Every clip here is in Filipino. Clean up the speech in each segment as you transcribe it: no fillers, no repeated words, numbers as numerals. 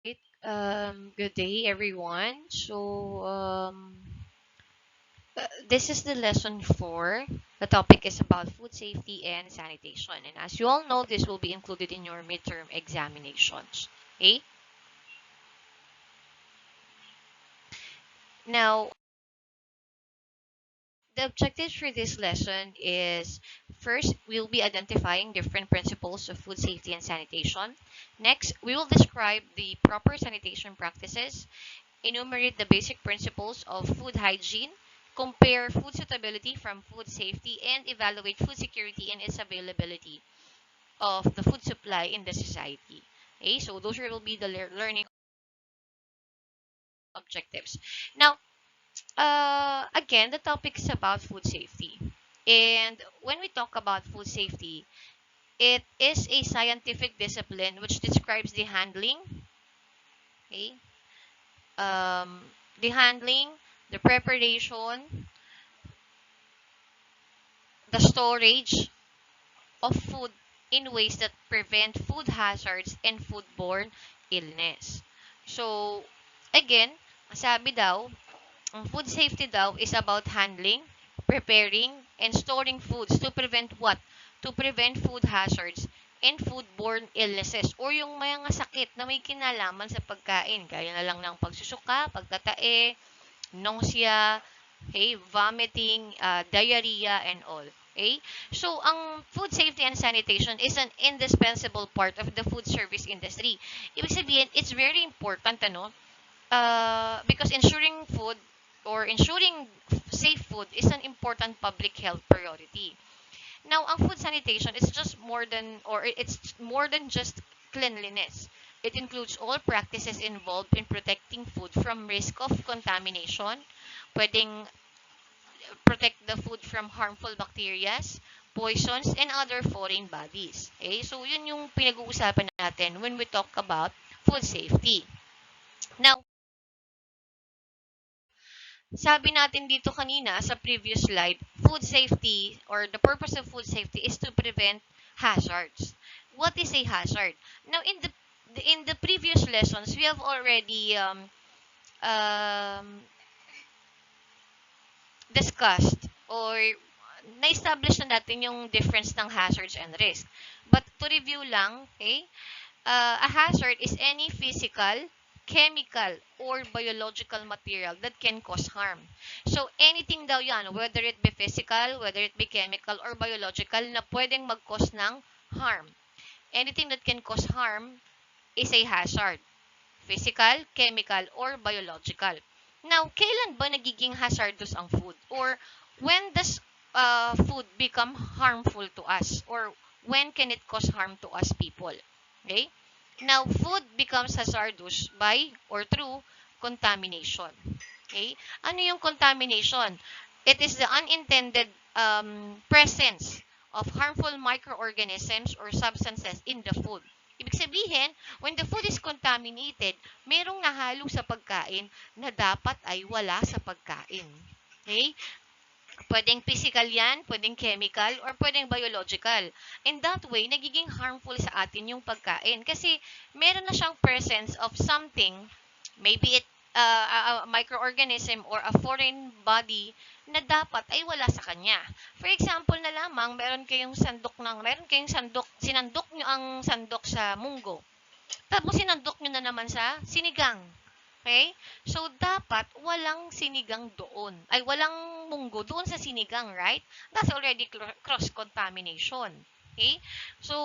Right. Good day, everyone. This is the lesson 4. The topic is about food safety and sanitation. And as you all know, this will be included in your midterm examinations. Okay. Now, the objectives for this lesson is first, we'll be identifying different principles of food safety and sanitation. Next, we will describe the proper sanitation practices, enumerate the basic principles of food hygiene, compare food suitability from food safety, and evaluate food security and its availability of the food supply in the society. Okay, so those will be the learning objectives. Now, again, the topic is about food safety. And when we talk about food safety, it is a scientific discipline which describes okay, um, the handling, the preparation, the storage of food in ways that prevent food hazards and foodborne illness. So, again, sabi daw, ang food safety daw is about handling, preparing, and storing foods to prevent what? To prevent food hazards and foodborne illnesses or yung mga sakit na may kinalaman sa pagkain. Gaya na lang ng pagsusuka, pagtatae, nausea, okay, vomiting, diarrhea, and all. Okay? So, ang food safety and sanitation is an indispensable part of the food service industry. Ibig sabihin, it's very important, ano? Because ensuring food or ensuring safe food is an important public health priority. Now, ang food sanitation is just more than, or it's more than just cleanliness. It includes all practices involved in protecting food from risk of contamination, pwedeng protect the food from harmful bacteria, poisons, and other foreign bodies. Okay? So, yun yung pinag-uusapan natin when we talk about food safety. Now, sabi natin dito kanina sa previous slide, food safety or the purpose of food safety is to prevent hazards. What is a hazard? Now, in the previous lessons, we have already um, discussed or na-establish na natin yung difference ng hazards and risk. But to review lang, okay, a hazard is any physical, chemical, or biological material that can cause harm. So, anything daw yan, whether it be physical, whether it be chemical, or biological, na pwedeng mag-cause ng harm. Anything that can cause harm is a hazard. Physical, chemical, or biological. Now, kailan ba nagiging hazardous ang food? Or when does food become harmful to us? Or when can it cause harm to us people? Okay? Now, food becomes hazardous by or through contamination. Okay? Ano yung contamination? It is the unintended presence of harmful microorganisms or substances in the food. Ibig sabihin, when the food is contaminated, merong nahalo sa pagkain na dapat ay wala sa pagkain. Okay? Pwedeng physical yan, pwedeng chemical, or pwedeng biological. In that way, nagiging harmful sa atin yung pagkain. Kasi meron na siyang presence of something, maybe it a microorganism or a foreign body na dapat ay wala sa kanya. For example na lamang, meron kayong sandok, sinandok nyo ang sandok sa munggo. Tapos sinandok nyo na naman sa sinigang. Okay? So, dapat walang sinigang doon. Ay, walang munggo doon sa sinigang, right? That's already cross-contamination. Okay? So,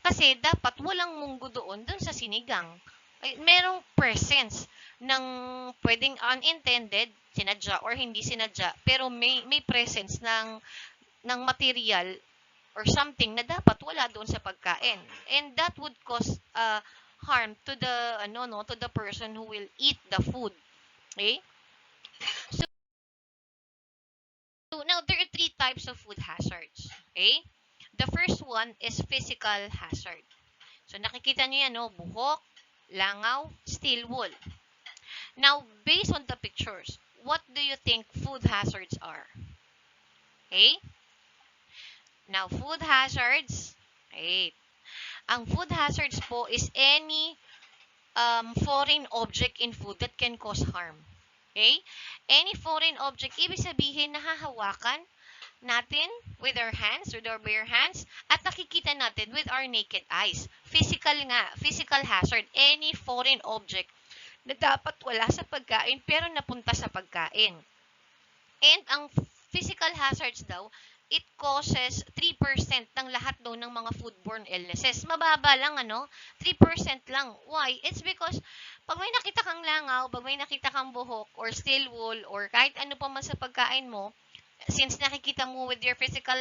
kasi dapat walang munggo doon sa sinigang. Ay, merong presence ng pwedeng unintended, sinadya or hindi sinadya, pero may presence ng material or something na dapat wala doon sa pagkain. And that would cause harm to the to the person who will eat the food. Okay? So, now there are three types of food hazards. Okay? The first one is physical hazard. So nakikita niyo yan, no? Buhok, langaw, steel wool. Now, based on the pictures, what do you think food hazards are? Okay? Now, food hazards, right? Ang food hazards po is any foreign object in food that can cause harm. Okay? Any foreign object, ibig sabihin, nahahawakan natin with our hands, with our bare hands, at nakikita natin with our naked eyes. Physical nga, physical hazard, any foreign object na dapat wala sa pagkain pero napunta sa pagkain. And ang physical hazards daw, it causes 3% ng lahat daw ng mga foodborne illnesses. Mababa lang, 3% lang. Why? It's because pag may nakita kang langaw, pag may nakita kang buhok, or steel wool, or kahit ano pa man sa pagkain mo, since nakikita mo with your physical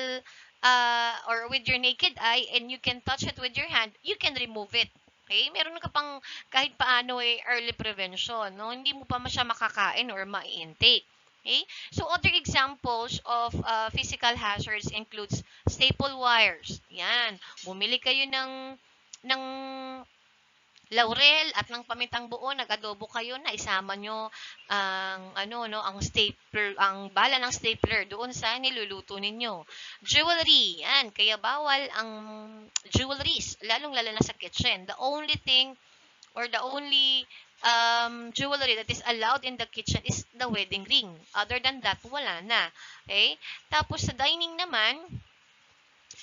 or with your naked eye and you can touch it with your hand, you can remove it. Okay? Meron ka pang kahit paano early prevention, no? Hindi mo pa siya makakain or ma-intake. Okay? So, other examples of physical hazards includes staple wires. Yan. Bumili kayo ng laurel at ng pamintang buo, nag-adobo kayo na isama nyo ang stapler, ang bala ng stapler doon sa niluluto ninyo. Jewelry, yan, kaya bawal ang jewelries, lalong-lalo na sa kitchen. The only thing or the only jewelry that is allowed in the kitchen is the wedding ring. Other than that, wala na. Okay? Tapos sa dining naman,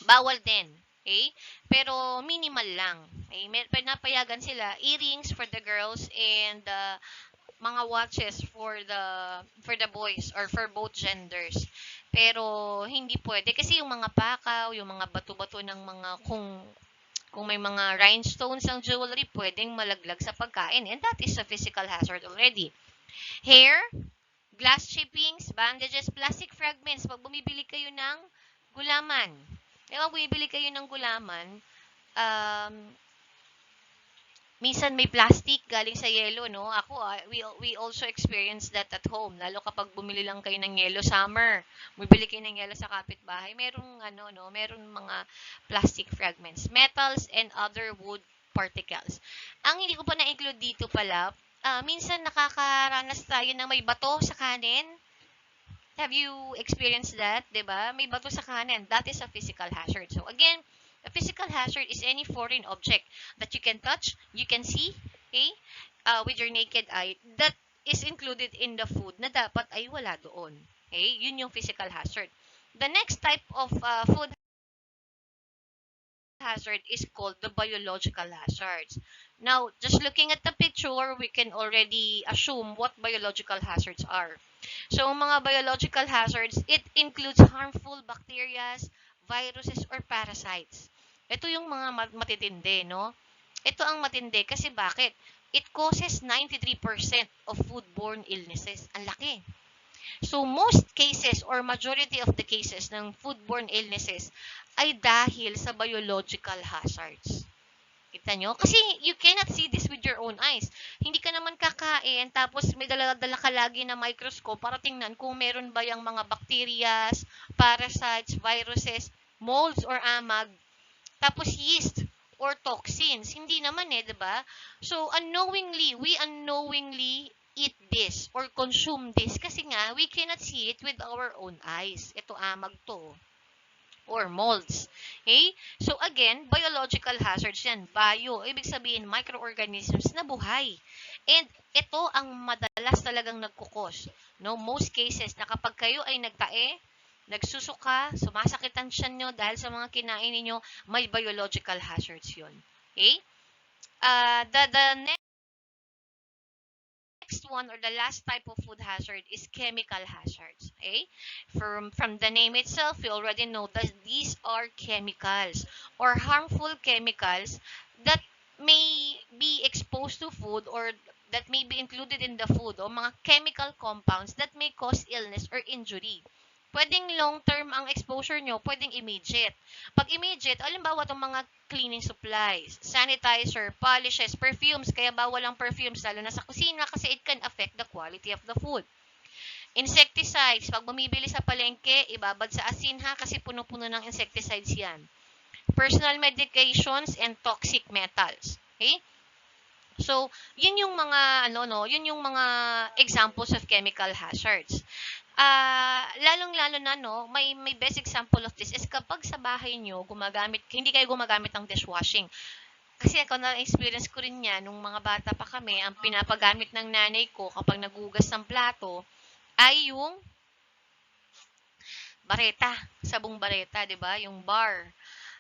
bawal din. Okay? Pero minimal lang. Okay? Pinapayagan sila earrings for the girls and mga watches for the boys or for both genders. Pero hindi pwede kasi yung mga pakaw, yung mga bato-bato ng mga kung may mga rhinestones ang jewelry, pwedeng malaglag sa pagkain. And that is a physical hazard already. Hair, glass chippings, bandages, plastic fragments. Pag bumibili kayo ng gulaman, bumibili kayo ng gulaman, minsan may plastic galing sa yelo, no? Ako, we also experience that at home. Lalo kapag bumili lang kayo ng yelo summer, bumili kayo ng yelo sa kapitbahay, merong mga plastic fragments, metals, and other wood particles. Ang hindi ko pa na-include dito pala, minsan nakakaranas tayo ng may bato sa kanin. Have you experienced that? Diba? May bato sa kanin. That is a physical hazard. So again, a physical hazard is any foreign object that you can touch, you can see, okay, with your naked eye, that is included in the food na dapat ay wala doon. Okay? Yun yung physical hazard. The next type of food hazard is called the biological hazards. Now, just looking at the picture, we can already assume what biological hazards are. So, mga biological hazards, it includes harmful bacteria, viruses, or parasites. Ito yung mga matitindi, no? Ito ang matindi kasi bakit? It causes 93% of foodborne illnesses. Ang laki. So, most cases or majority of the cases ng foodborne illnesses ay dahil sa biological hazards. Kita nyo? Kasi you cannot see this with your own eyes. Hindi ka naman kakain, tapos may dala-dala ka lagi na microscope para tingnan kung meron ba yung mga bacteria, parasites, viruses, molds or amag, tapos yeast or toxins. Hindi naman diba? So, we unknowingly eat this or consume this kasi nga, we cannot see it with our own eyes. Ito amag to. Or molds. Okay? So again, biological hazards yan. Bio, ibig sabihin microorganisms na buhay. And ito ang madalas talagang nagkukos. No? Most cases na kapag kayo ay nagtae, nagsusuka, sumasakit ang tiyan nyo dahil sa mga kinain ninyo, may biological hazards yun. Okay? The next one or the last type of food hazard is chemical hazards. Okay? From the name itself, we already know that these are chemicals or harmful chemicals that may be exposed to food or that may be included in the food o mga chemical compounds that may cause illness or injury. Pwedeng long-term ang exposure nyo, pwedeng immediate. Pag immediate, alimbawa itong mga cleaning supplies, sanitizer, polishes, perfumes, kaya bawal ang perfumes, lalo na sa kusina kasi it can affect the quality of the food. Insecticides, pag bumibili sa palengke, ibabad sa asin ha, kasi puno-puno ng insecticides yan. Personal medications and toxic metals. Okay? So, yun yung mga examples of chemical hazards. Lalong-lalo na may best example of this is kapag sa bahay nyo hindi kayo gumagamit ng dishwashing. Kasi ako na-experience ko rin yan, nung mga bata pa kami, ang pinapagamit ng nanay ko kapag nagugas ng plato ay yung bareta, sabong bareta, 'di ba? Yung bar.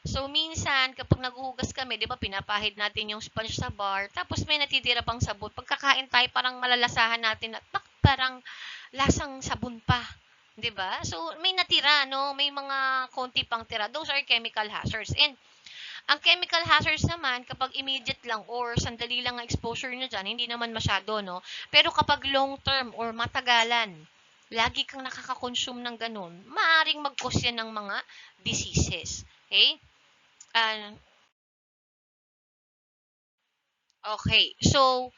So minsan kapag naghuhugas kami, 'di ba, pinapahid natin yung sponge sa bar, tapos may natitira pang sabon. Pagkakain tayo, parang malalasahan natin at parang lasang sabon pa, 'di ba? So may natira, no? May mga konti pang tira. Those are chemical hazards. And ang chemical hazards naman, kapag immediate lang or sandali lang ang exposure nyo dyan, hindi naman masyado, no? Pero kapag long term or matagalan, lagi kang nakaka-consume ng ganun, maaaring mag-cause yan ng mga diseases. Okay? Uh, okay. So,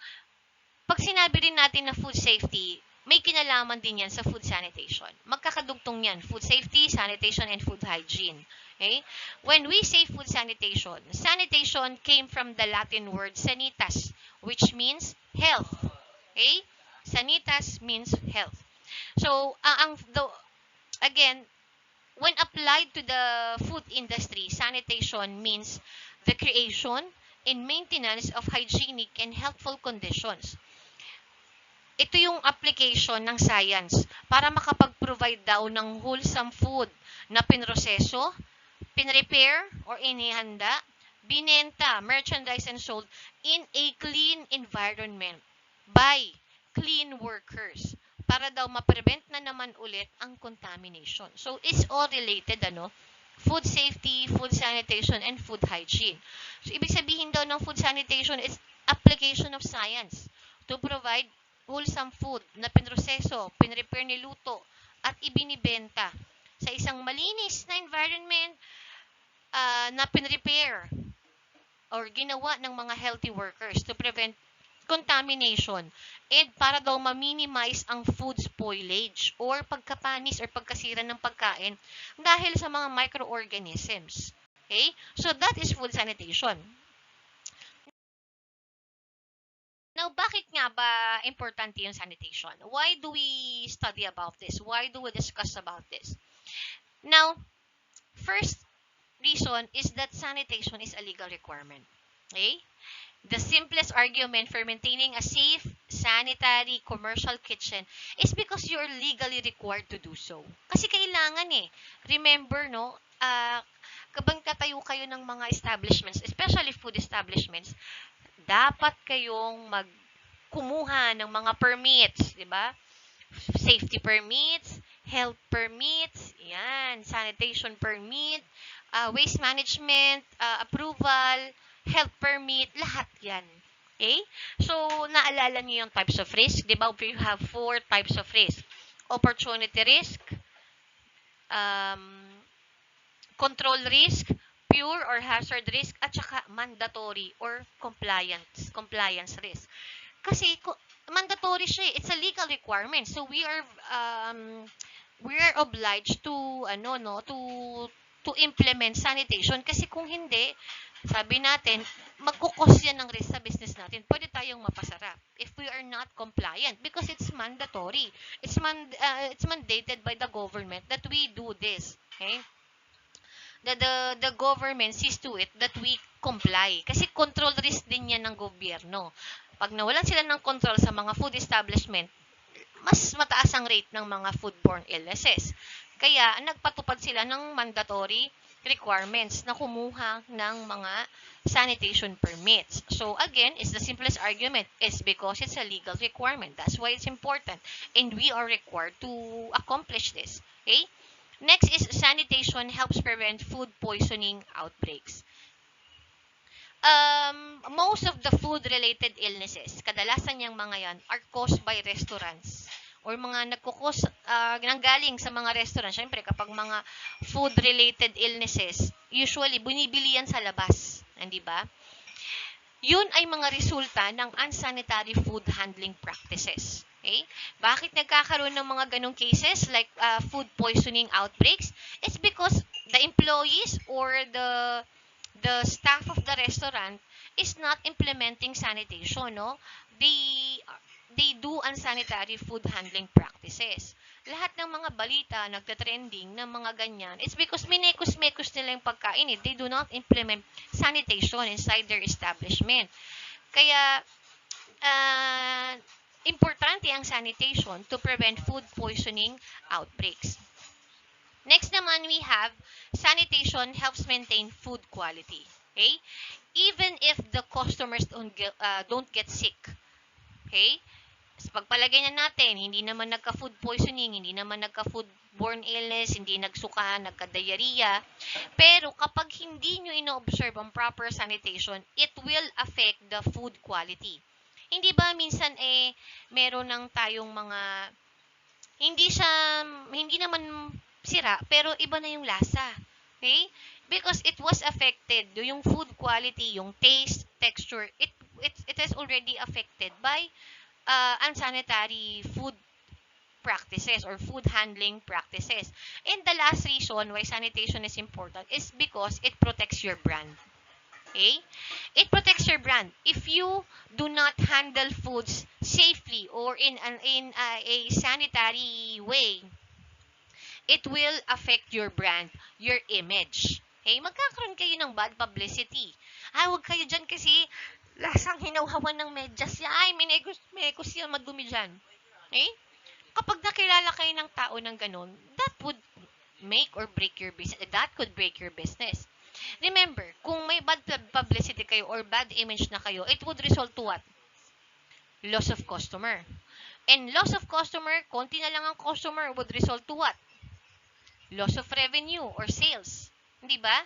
pag sinabi rin natin na food safety, may kinalaman din yan sa food sanitation. Magkakadugtong yan, food safety, sanitation, and food hygiene. Okay? When we say food sanitation, sanitation came from the Latin word sanitas, which means health. Okay? Sanitas means health. So, again, when applied to the food industry, sanitation means the creation and maintenance of hygienic and healthful conditions. Ito yung application ng science para makapag-provide daw ng wholesome food na pinroseso, pinrepair, or inihanda, binenta, merchandise, and sold in a clean environment by clean workers para daw ma-prevent na naman ulit ang contamination. So, it's all related, ano? Food safety, food sanitation, and food hygiene. So, ibig sabihin daw ng food sanitation is application of science to provide wholesome food na pinroseso, pinrepair, niluto, at ibinibenta sa isang malinis na environment na pinrepair or ginawa ng mga healthy workers to prevent contamination and para daw ma-minimize ang food spoilage or pagkapanis or pagkasira ng pagkain dahil sa mga microorganisms. Okay? So that is food sanitation. Now, bakit nga ba importante yung sanitation? Why do we study about this? Why do we discuss about this? Now, first reason is that sanitation is a legal requirement. Okay? The simplest argument for maintaining a safe, sanitary, commercial kitchen is because you're legally required to do so. Kasi kailangan eh. Remember, no, kapag tatayo kayo ng mga establishments, especially food establishments, dapat kayong kumuha ng mga permits, di ba? Safety permits, health permits, yan, sanitation permit, waste management, approval, health permit, lahat yan. Okay? So, naalala niyo yung types of risk, di ba? We have 4 types of risk. Opportunity risk, control risk, pure or hazard risk, at saka mandatory or compliance risk. Kasi mandatory siya, it's a legal requirement. So we are obliged to to implement sanitation kasi kung hindi, sabi natin, magkukos yan ng risk sa business natin. Pwede tayong mapasara if we are not compliant because it's mandatory. It's mandated by the government that we do this. Okay? The government sees to it that we comply. Kasi control risk din yan ng gobyerno. Pag nawalan sila ng control sa mga food establishment, mas mataas ang rate ng mga foodborne illnesses. Kaya, nagpatupad sila ng mandatory requirements na kumuha ng mga sanitation permits. So, again, it's the simplest argument. It's because it's a legal requirement. That's why it's important. And we are required to accomplish this. Okay? Next is sanitation helps prevent food poisoning outbreaks. Most of the food-related illnesses, kadalasan yung mga yan, are caused by restaurants or mga nagkukos, nanggaling sa mga restaurants. Siyempre, kapag mga food-related illnesses, usually, binibili yan sa labas. Hindi ba? Yun ay mga resulta ng unsanitary food handling practices. Okay? Bakit nagkakaroon ng mga ganong cases like food poisoning outbreaks? It's because the employees or the staff of the restaurant is not implementing sanitation, no? They do unsanitary food handling practices. Lahat ng mga balita nagte-trending ng mga ganyan, it's because minekos-mekos nila yung pagkain. They do not implement sanitation inside their establishment. Kaya, uh, importante ang sanitation to prevent food poisoning outbreaks. Next naman, we have sanitation helps maintain food quality. Okay? Even if the customers don't get sick. Okay? So, pagpalagay na natin, hindi naman nagka-food poisoning, hindi naman nagka-foodborne illness, hindi nagsuka, nagka-diarrhea. Pero kapag hindi nyo ino-observe ang proper sanitation, it will affect the food quality. Hindi ba minsan meron ng tayong mga hindi naman sira, pero iba na yung lasa. Okay? Because it was affected, yung food quality, yung taste, texture, it is already affected by unsanitary food practices or food handling practices. And the last reason why sanitation is important is because it protects your brand. Okay? It protects your brand. If you do not handle foods safely or in a sanitary way, it will affect your brand, your image. Okay? Magkakaroon kayo ng bad publicity. Huwag kayo dyan kasi lasang hinawhawan ng medyas. Ay, minekos yan, madumi dyan. Okay? Kapag nakilala kayo ng tao ng ganun, that would make or break your business. That could break your business. Remember, kung may bad publicity kayo or bad image na kayo, it would result to what? Loss of customer. And loss of customer, konti na lang ang customer, would result to what? Loss of revenue or sales. Hindi ba?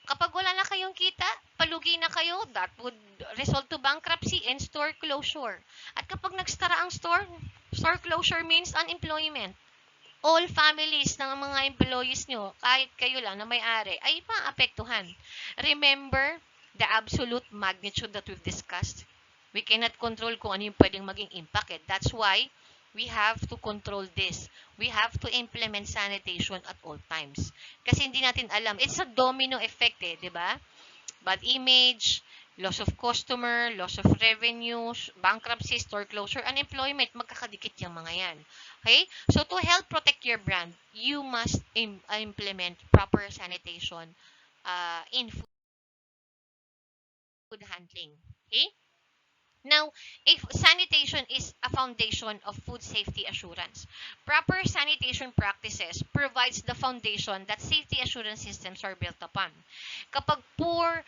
Kapag wala na kayong kita, palugi na kayo, that would result to bankruptcy and store closure. At kapag nagstara ang store closure means unemployment. All families ng mga employees nyo, kahit kayo lang na may-ari, ay maapektuhan. Remember the absolute magnitude that we've discussed. We cannot control kung ano yung pwedeng maging impact. That's why we have to control this. We have to implement sanitation at all times. Kasi hindi natin alam. It's a domino effect di ba? Bad image, loss of customer, loss of revenue, bankruptcy, store closure, unemployment, magkakadikit yung mga yan. Okay? So, to help protect your brand, you must implement proper sanitation in food handling. Okay? Now, if sanitation is a foundation of food safety assurance, proper sanitation practices provides the foundation that safety assurance systems are built upon. Kapag poor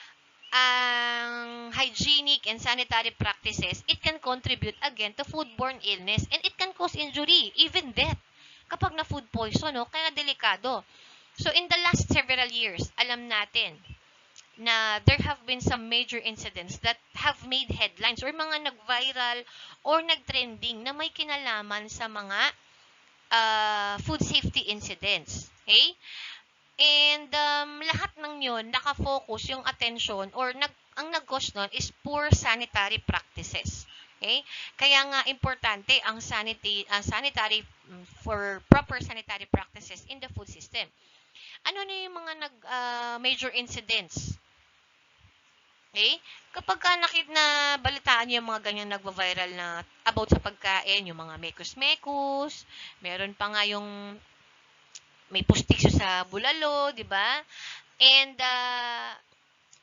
ang hygienic and sanitary practices, it can contribute again to foodborne illness and it can cause injury, even death. Kapag na food poison, kaya delikado. So, in the last several years, alam natin na there have been some major incidents that have made headlines or mga nag-viral or nag-trending na may kinalaman sa mga food safety incidents. Okay? And lahat ng yun, nakafocus yung attention or ang nag-cause nun is poor sanitary practices. Okay? Kaya nga importante ang sanitary for proper sanitary practices in the food system. Ano na yung mga major incidents? Okay? Kapag na balitaan yung mga ganyan nagva-viral na about sa pagkain, yung mga mekos-mekos, meron pa nga yung may pustikso sa bulalo, di ba? And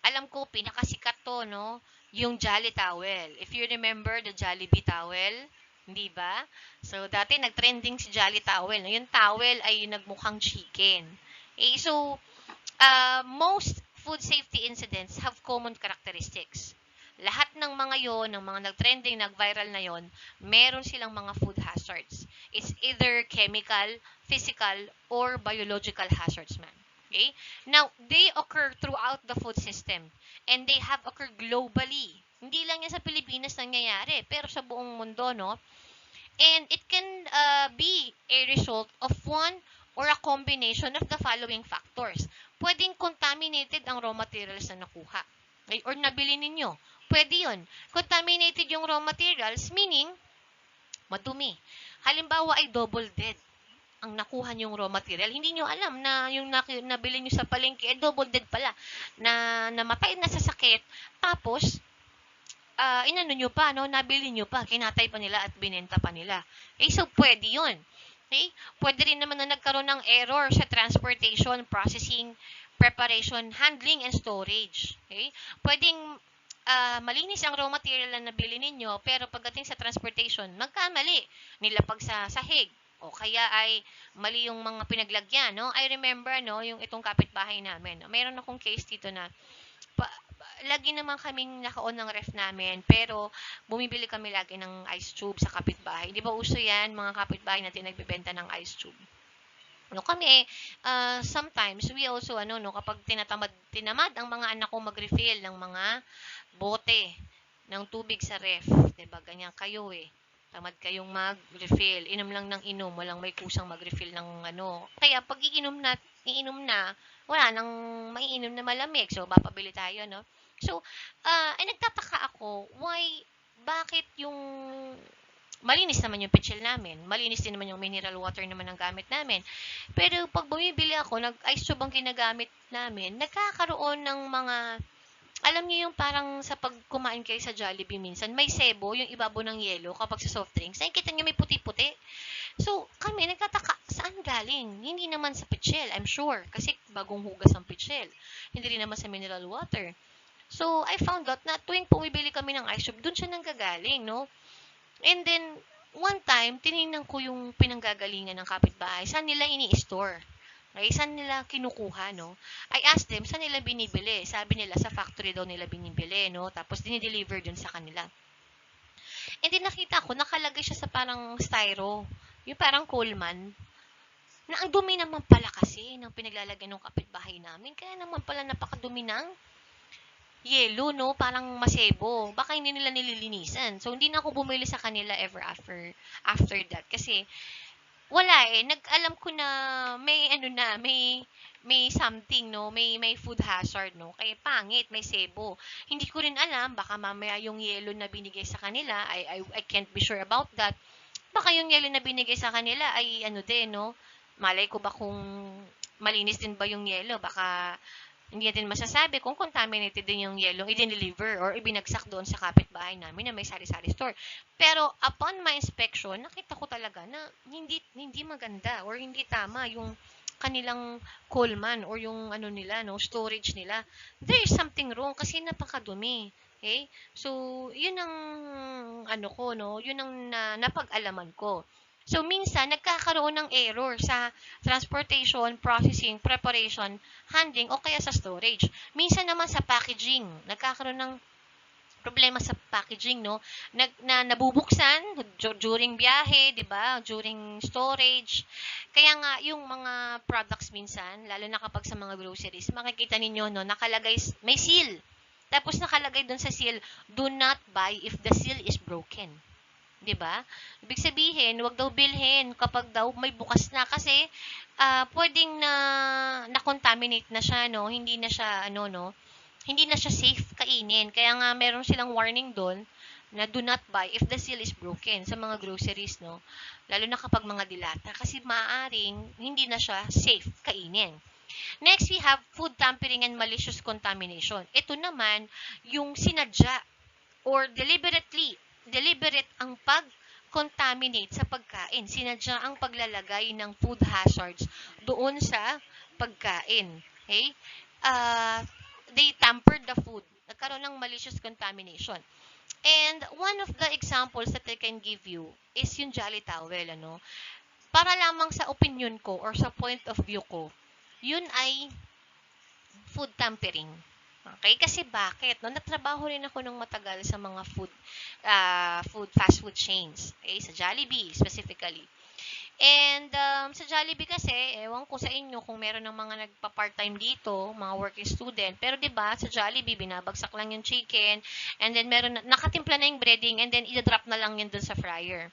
alam ko pinakasikat to, no? Yung Jolly Towel. If you remember the Jollibee towel, hindi ba? So dati nagtrending si Jolly Towel. Yung towel ay nagmukhang chicken. So most food safety incidents have common characteristics. Lahat ng mga yon, ng mga nag-trending, nag-viral na yon, meron silang mga food hazards. It's either chemical, physical, or biological hazards man. Okay? Now, they occur throughout the food system and they have occurred globally. Hindi lang yan sa Pilipinas nangyayari, pero sa buong mundo, no? And it can be a result of one or a combination of the following factors. Pwedeng contaminated ang raw materials na nakuha. Okay? Or nabili ninyo. Pwede yun. Contaminated yung raw materials, meaning, madumi. Halimbawa ay double dead. ang nakuha niyong raw material. Hindi niyo alam na yung nabili niyo sa palengke, double dead pala, na namatay na sa sakit, tapos, inano nyo pa, no? Nabili nyo pa, kinatay pa nila at binenta pa nila. So, pwede yun. Okay? Pwede rin naman na nagkaroon ng error sa transportation, processing, preparation, handling, and storage. Okay? Pwedeng malinis ang raw material na nabili ninyo, pero pagdating sa transportation, magkamali. Nilapag sa sahig. O kaya ay mali yung mga pinaglagyan, no? I remember, no, yung itong kapitbahay namin. Mayroon akong case dito na lagi naman kaming naka-on ng ref namin, pero bumibili kami lagi ng ice tube sa kapitbahay. Di ba uso yan, mga kapitbahay natin nagbebenta ng ice tube? No, kami, sometimes, we also, kapag tinamad ang mga anak ko mag-refill ng mga bote ng tubig sa ref, diba, ganyan kayo eh. Tamad kayong mag-refill. Inom lang ng inom, walang may kusang mag-refill ng ano. Kaya pag iinom na, wala nang maiinom na malamig. So, papabili tayo, no? So, nagtataka ako, bakit yung malinis naman yung pitchel namin. Malinis din naman yung mineral water naman ang gamit namin. Pero pag bumibili ako, nag-ice tube ang ginagamit namin, nagkakaroon ng mga, alam niyo yung parang sa pag kumain kayo sa Jollibee minsan, may sebo, yung ibabaw ng yelo kapag sa soft drinks. Nakikita niyo may puti-puti. So, kami nagtataka, saan galing? Hindi naman sa pitchel, I'm sure. Kasi bagong hugas ang pitchel. Hindi rin naman sa mineral water. So, I found out na tuwing pumibili kami ng ice tube, dun siya nanggagaling, no? And then, one time, tinignan ko yung pinanggagalingan ng kapitbahay. Saan nila ini-store? Okay, saan nila kinukuha, no? I asked them, saan nila binibili? Sabi nila, sa factory daw nila binibili, no? Tapos, dinideliver dun sa kanila. And then, nakita ko, nakalagay siya sa parang styro. Yung parang Coleman. Na ang dumi naman pala kasi ng pinaglalagay ng kapitbahay namin. Kaya naman pala napakadumi ng yelo, no? Parang masebo. Baka hindi nila nililinisan. So, hindi na ako bumili sa kanila ever after that. Kasi, wala eh. Alam ko na may something, no? May food hazard, no? Kaya pangit, may sebo. Hindi ko rin alam, baka mamaya yung yelo na binigay sa kanila, I can't be sure about that. Baka yung yelo na binigay sa kanila ay din, no? Malay ko ba kung malinis din ba yung yelo? Baka hindi natin masasabi kung contaminated din yung yelong i-deliver or ibinagsak doon sa kapitbahay namin na may sari-sari store. Pero upon my inspection, nakita ko talaga na hindi maganda or hindi tama yung kanilang Coleman or yung nila, no, storage nila. There is something wrong kasi napakadumi. Okay? So, yun ang ko, no, yun ang napag-alaman ko. So, minsan, nagkakaroon ng error sa transportation, processing, preparation, handling, o kaya sa storage. Minsan naman sa packaging, nagkakaroon ng problema sa packaging, no? Nabubuksan during biyahe, 'di ba? During storage. Kaya nga yung mga products minsan, lalo na kapag sa mga groceries, makikita ninyo, no, nakalagay, may seal. Tapos nakalagay doon sa seal, do not buy if the seal is broken. 'Di ba? Ibig sabihin, wag daw bilhin kapag daw may bukas na kasi pwedeng na-contaminate na siya, no? Hindi na siya hindi na siya safe kainin. Kaya nga meron silang warning doon na do not buy if the seal is broken sa mga groceries, no? Lalo na kapag mga dilata kasi maaaring hindi na siya safe kainin. Next, we have food tampering and malicious contamination. Ito naman yung sinadya or deliberate ang pag-contaminate sa pagkain. Sinadya ang paglalagay ng food hazards doon sa pagkain. Okay? They tampered the food. Nagkaroon ng malicious contamination. And one of the examples that I can give you is yung Jolly Towel, Para lamang sa opinion ko or sa point of view ko, yun ay food tampering. Okay? Kasi bakit? Natrabaho rin ako ng matagal sa mga fast food chains. Okay? Sa Jollibee, specifically. And sa Jollibee kasi, ewan ko sa inyo kung meron ng mga nagpa-part-time dito, mga working student. Pero 'di ba sa Jollibee, binabagsak lang yung chicken, and then meron nakatimpla na yung breading, and then i-drop na lang yun dun sa fryer.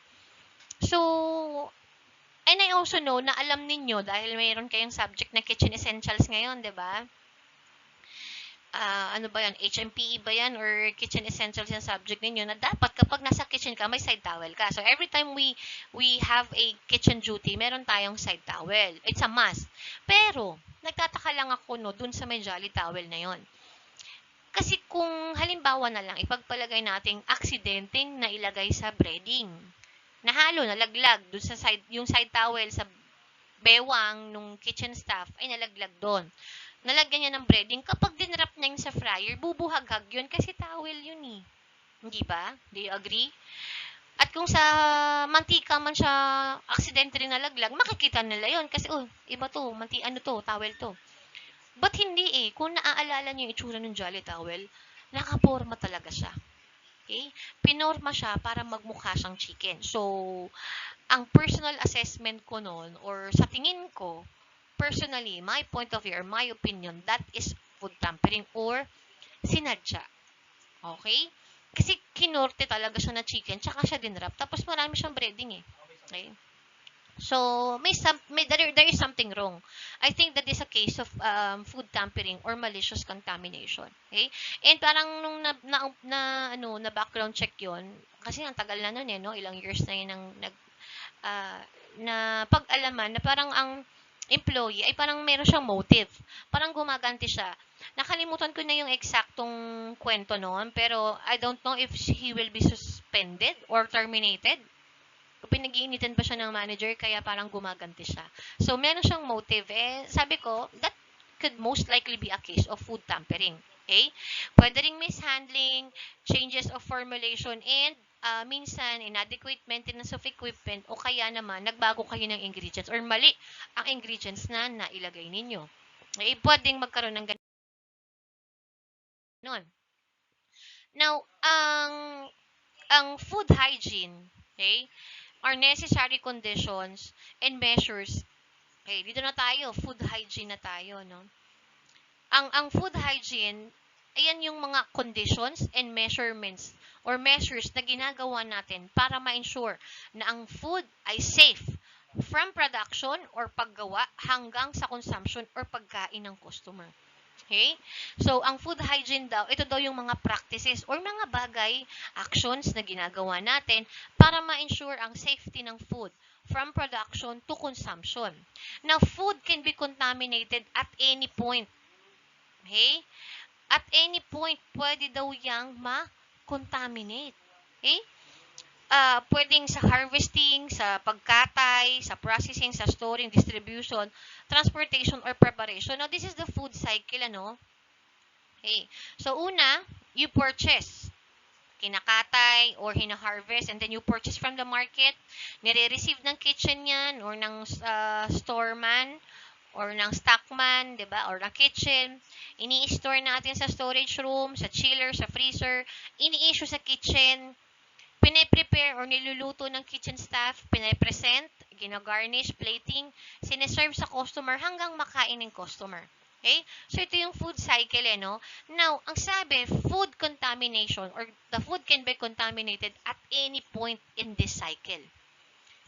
So, and I also know na alam ninyo dahil mayroon kayong subject na kitchen essentials ngayon, 'di ba? ano ba yan, HMPE ba yan or kitchen essentials yung subject ninyo na dapat kapag nasa kitchen ka, may side towel ka. So every time we have a kitchen duty, meron tayong side towel. It's a must. Pero nagtataka lang ako no dun sa may jolly towel na yon. Kasi kung halimbawa na lang ipagpalagay nating aksidenteng nailagay sa breading. Nahalo, nalaglag dun sa side, yung side towel sa bewang nung kitchen staff ay nalaglag doon. Nalagyan niya ng breading. Kapag dinrap niya yun sa fryer, bubuhaghag yun kasi towel yun eh. Hindi ba? Do you agree? At kung sa mantika man siya aksidente rin nalaglag, makikita nila yun kasi oh, iba to, ano to, towel to. But hindi eh. Kung naaalala niyo yung itsura ng Jolly Towel, nakaporma talaga siya. Okay? Pinorma siya para magmukha siyang chicken. So, ang personal assessment ko noon, or sa tingin ko, personally, my point of view or my opinion, that is food tampering or sinadya. Okay? Kasi kinorte talaga siya na chicken, tsaka siya dinrap, tapos marami siyang breading eh. Okay? So, there is something wrong. I think that is a case of food tampering or malicious contamination. Okay? And parang nung na background check 'yon, kasi ang tagal na noon eh, no? Ilang years na 'yun ang uh, na pag-alaman na parang ang employee ay parang meron siyang motive. Parang gumaganti siya. Nakalimutan ko na yung eksaktong kwento noon, pero I don't know if he will be suspended or terminated. Pinag-iinitan pa siya ng manager kaya parang gumaganti siya. So, meron siyang motive. Eh, sabi ko, that could most likely be a case of food tampering. Okay? Pwede ring mishandling, changes of formulation, and minsan inadequate maintenance of equipment o kaya naman nagbago kayo ng ingredients or mali ang ingredients na nailagay ninyo. Okay? Pwedeng magkaroon ng ganun. Now, ang food hygiene, okay, are necessary conditions and measures. Okay, dito na tayo, food hygiene na tayo, no? Ang food hygiene, ayan yung mga conditions and measurements or measures na ginagawa natin para ma-ensure na ang food ay safe from production or paggawa hanggang sa consumption or pagkain ng customer. Okay? So, ang food hygiene daw, ito daw yung mga practices or mga bagay, actions na ginagawa natin para ma-ensure ang safety ng food from production to consumption. Now, food can be contaminated at any point. Okay? At any point, pwede daw yang ma-contaminate. Okay? Pwedeng sa harvesting, sa pagkatay, sa processing, sa storing, distribution, transportation, or preparation. Now, this is the food cycle, ano? Okay. So, una, you purchase. Kinakatay or hina-harvest and then you purchase from the market. Nire-receive ng kitchen yan or ng storeman or ng stockman, 'di ba? Or ng kitchen. Ini-store natin sa storage room, sa chiller, sa freezer. Ini-issue sa kitchen. Pine-prepare or niluluto ng kitchen staff, pine-present, gina-garnish, plating, sineserve sa customer hanggang makain ng customer. Okay? So, ito yung food cycle, eh, no? Now, ang sabi, food contamination or the food can be contaminated at any point in this cycle.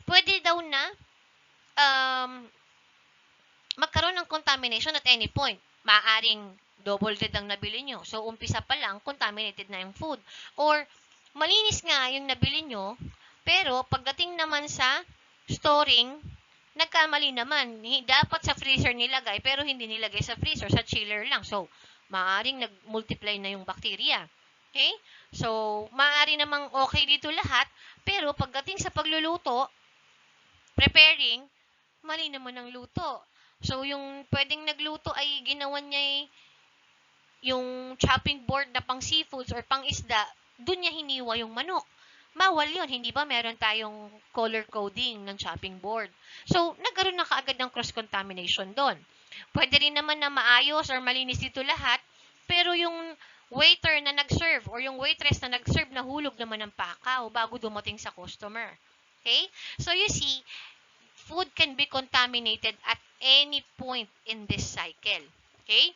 Pwede daw na magkaroon ng contamination at any point. Maaring double dead ang nabili nyo. So, umpisa pa lang, contaminated na yung food. Or, malinis nga yung nabili nyo, pero pagdating naman sa storing, nagkamali naman. Dapat sa freezer nilagay, pero hindi nilagay sa freezer, sa chiller lang. So, maaring nag-multiply na yung bacteria. Okay? So, maaari namang okay dito lahat, pero pagdating sa pagluluto, preparing, mali naman ang luto. So, yung pwedeng nagluto ay ginawa niya yung chopping board na pang seafoods or pang isda, dun niya hiniwa yung manok. Bawal yun, hindi ba meron tayong color coding ng chopping board? So, nagkaroon na kaagad ng cross-contamination doon. Pwede rin naman na maayos or malinis dito lahat, pero yung waiter na nag-serve or yung waitress na nag-serve nahulog naman ng pakaw bago dumating sa customer. Okay? So, you see, food can be contaminated at any point in this cycle. Okay?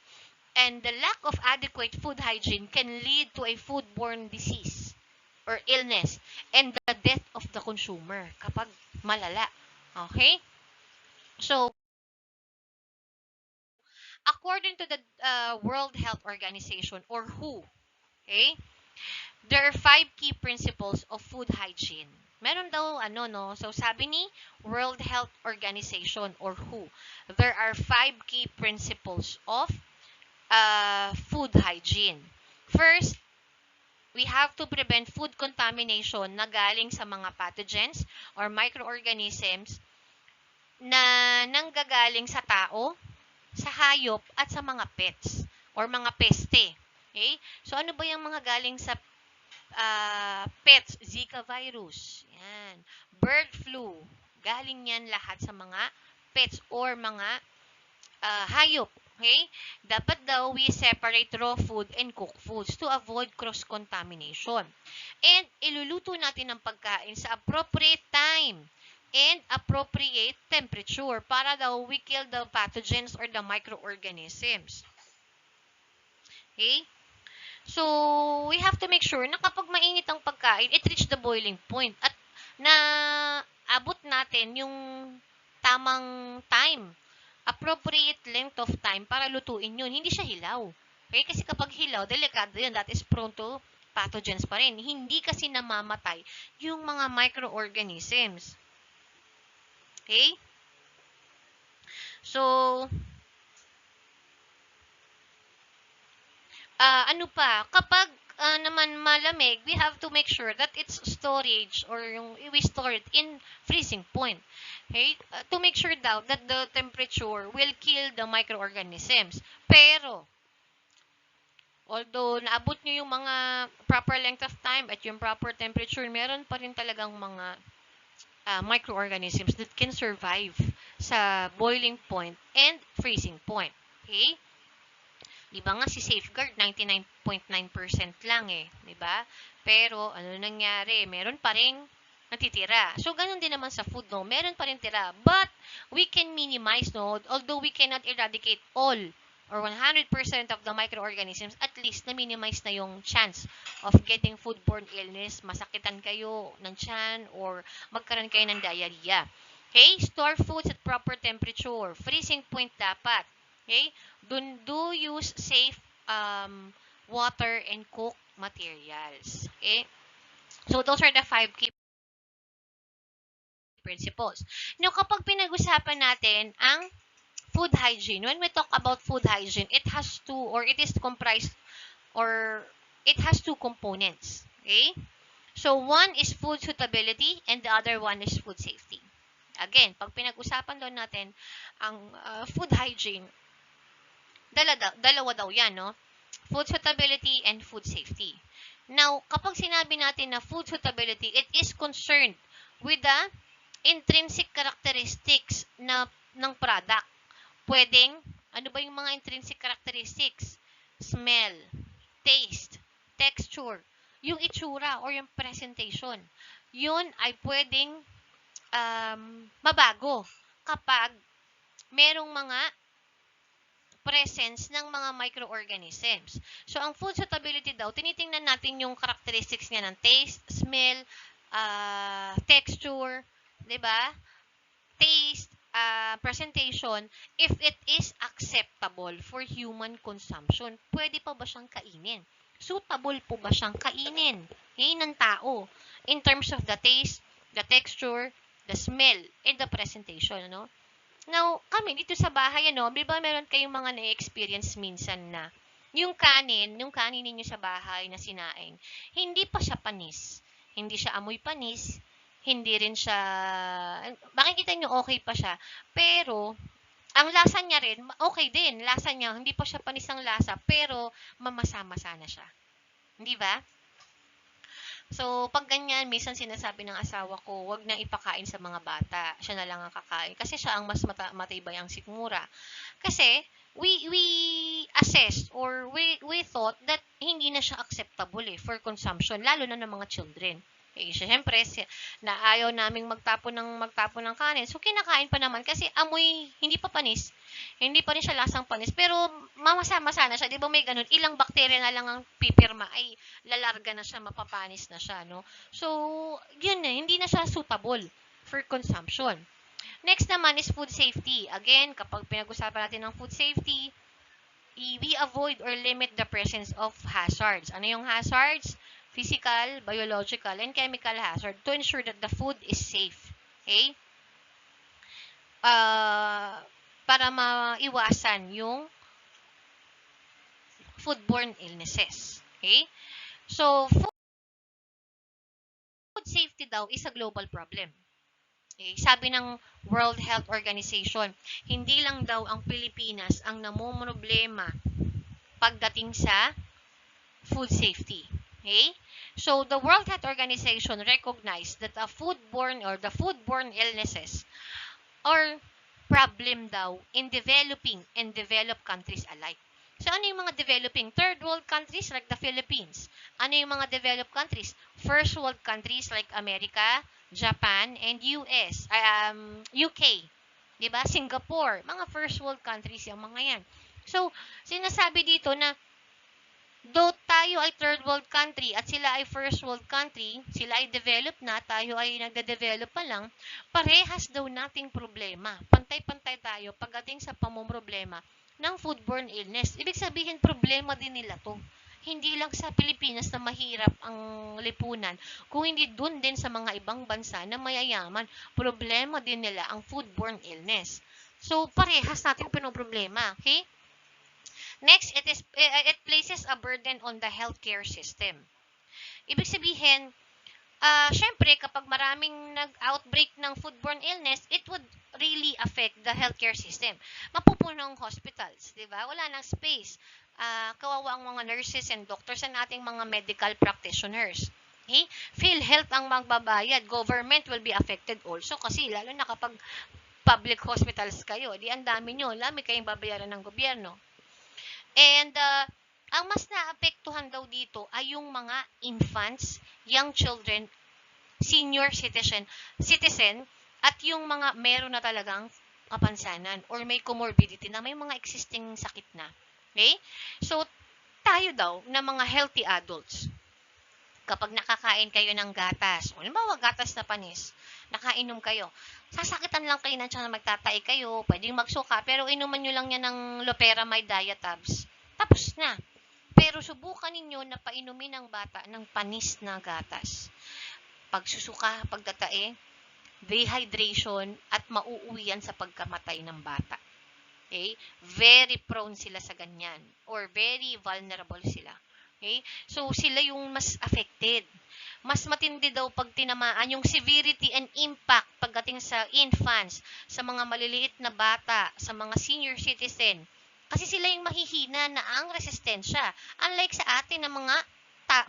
And the lack of adequate food hygiene can lead to a foodborne disease or illness and the death of the consumer kapag malala. Okay? So, According to the World Health Organization, or WHO, okay, there are 5 key principles of food hygiene. Meron daw ano no, so sabi ni World Health Organization or WHO, there are 5 key principles of food hygiene. First, we have to prevent food contamination na galing sa mga pathogens or microorganisms na nanggagaling sa tao, sa hayop, at sa mga pets or mga peste. Okay? So, ano ba yung mga galing sa pets? Zika virus. Yan. Bird flu. Galing yan lahat sa mga pets or mga hayop. Okay? Dapat daw we separate raw food and cooked foods to avoid cross-contamination. And iluluto natin ang pagkain sa appropriate time and appropriate temperature para daw we kill the pathogens or the microorganisms. Okay? So, we have to make sure na kapag mainit ang pagkain, it reach the boiling point at na abot natin yung tamang time, appropriate length of time para lutuin yun. Hindi siya hilaw. Okay? Kasi kapag hilaw, delikado yun. That is prone to pathogens pa rin. Hindi kasi namamatay yung mga microorganisms. Okay? So, ano pa, kapag naman malamig, we have to make sure that it's storage or yung we store it in freezing point. Okay? To make sure daw that the temperature will kill the microorganisms. Pero, although naabot nyo yung mga proper length of time at yung proper temperature, meron pa rin talagang mga microorganisms that can survive sa boiling point and freezing point. Okay? Di ba nga si Safeguard 99.9% lang eh, di ba? Pero ano nangyari? Meron pa ring natitira. So ganun din naman sa food, no? Meron pa rin tira. But we can minimize, no? Although we cannot eradicate all or 100% of the microorganisms, at least na-minimize na yung chance of getting foodborne illness, masakitan kayo ng tiyan, or magkaroon kayo ng diarrhea. Okay? Store foods at proper temperature. Freezing point dapat. Okay? Do use safe water and cook materials. Okay? So, those are the 5 key principles. Now, kapag pinag-usapan natin ang food hygiene, when we talk about food hygiene, it has two, or it is comprised, or it has 2 components. Okay? So, one is food suitability and the other one is food safety. Again, pag pinag-usapan doon natin ang food hygiene, dalawa daw yan, no? Food suitability and food safety. Now, kapag sinabi natin na food suitability, it is concerned with the intrinsic characteristics ng product. Pwedeng, ano ba yung mga intrinsic characteristics? Smell, taste, texture, yung itsura or yung presentation. Yun ay pwedeng mabago kapag merong mga presence ng mga microorganisms. So, ang food suitability daw, tinitingnan natin yung characteristics niya ng taste, smell, texture, 'di ba? Taste, presentation, if it is acceptable for human consumption. Pwede pa ba siyang kainin? Suitable po ba siyang kainin? Ng tao. In terms of the taste, the texture, the smell, and the presentation, no? Now, kami dito sa bahay, di ba meron kayong mga na-experience minsan na yung kanin ninyo sa bahay na sinaing, hindi pa siya panis. Hindi siya amoy panis, hindi rin siya, makikita nyo okay pa siya. Pero, ang lasa niya rin, okay din. Lasa niya, hindi pa siya panis ang lasa, pero mamasa-masa na siya. Hindi ba? So, pag ganyan, minsan sinasabi ng asawa ko, wag na ipakain sa mga bata. Siya na lang ang kakain. Kasi siya ang mas matibay ang sikmura. Kasi, we assessed or we thought that hindi na siya acceptable for consumption, lalo na ng mga children. Siyempre, na ayaw naming magtapon ng kanin. So, kinakain pa naman kasi amoy, hindi pa panis. Hindi pa rin siya lasang panis. Pero, mamasa-masa na siya. Di ba may ganun? Ilang bakterya na lang ang pipirma. Ay, lalarga na siya, mapapanis na siya. No? So, yun na. Hindi na siya suitable for consumption. Next naman is food safety. Again, kapag pinag-usapan natin ng food safety, we avoid or limit the presence of hazards. Ano yung hazards? Physical, biological, and chemical hazard to ensure that the food is safe. Okay? Para maiwasan yung foodborne illnesses. Okay? So, food safety daw is a global problem. Okay? Sabi ng World Health Organization, hindi lang daw ang Pilipinas ang namumroblema pagdating sa food safety. Okay? So, the World Health Organization recognized that the foodborne illnesses are problem daw in developing and developed countries alike. So, ano yung mga developing? Third world countries like the Philippines. Ano yung mga developed countries? First world countries like America, Japan, and UK. Diba? Singapore. Mga first world countries yung mga yan. So, sinasabi dito na though tayo ay third world country at sila ay first world country, sila ay developed na, tayo ay nagde-develop pa lang, parehas daw nating problema. Pantay-pantay tayo pagdating sa pamomroblema ng foodborne illness. Ibig sabihin, problema din nila to. Hindi lang sa Pilipinas na mahirap ang lipunan, kung hindi dun din sa mga ibang bansa na mayayaman, problema din nila ang foodborne illness. So, parehas natin pinoproblema. Okay? Next, it places a burden on the healthcare system. Ibig sabihin, syempre, kapag maraming nag-outbreak ng foodborne illness, it would really affect the healthcare system. Mapupuno ang hospitals, di ba? Wala nang space. Kawawa ang mga nurses and doctors and ating mga medical practitioners. Okay? PhilHealth ang magbabayad. Government will be affected also kasi lalo na kapag public hospitals kayo, di ang dami nyo, lami kayong babayaran ng gobyerno. And ang mas naapektuhan daw dito ay yung mga infants, young children, senior citizen at yung mga meron na talagang kapansanan or may comorbidity na may mga existing sakit na. Okay? So, tayo daw na mga healthy adults, kapag nakakain kayo ng gatas, o halimbawa gatas na panis, nakainom kayo, sasakitan lang kayo ng tiyan na magtatay kayo, pwedeng magsuka, pero inuman nyo lang yan ng loperamide diatabs. Tapos na. Pero subukan ninyo na painumin ng bata ng panis na gatas. Pagsusuka, pagtatae, dehydration, at mauuwi yan sa pagkamatay ng bata. Okay? Very prone sila sa ganyan. Or very vulnerable sila. Okay? So, sila yung mas affected. Mas matindi daw pag tinamaan yung severity and impact pagdating sa infants, sa mga maliliit na bata, sa mga senior citizen. Kasi sila yung mahihina na ang resistensya. Unlike sa atin na mga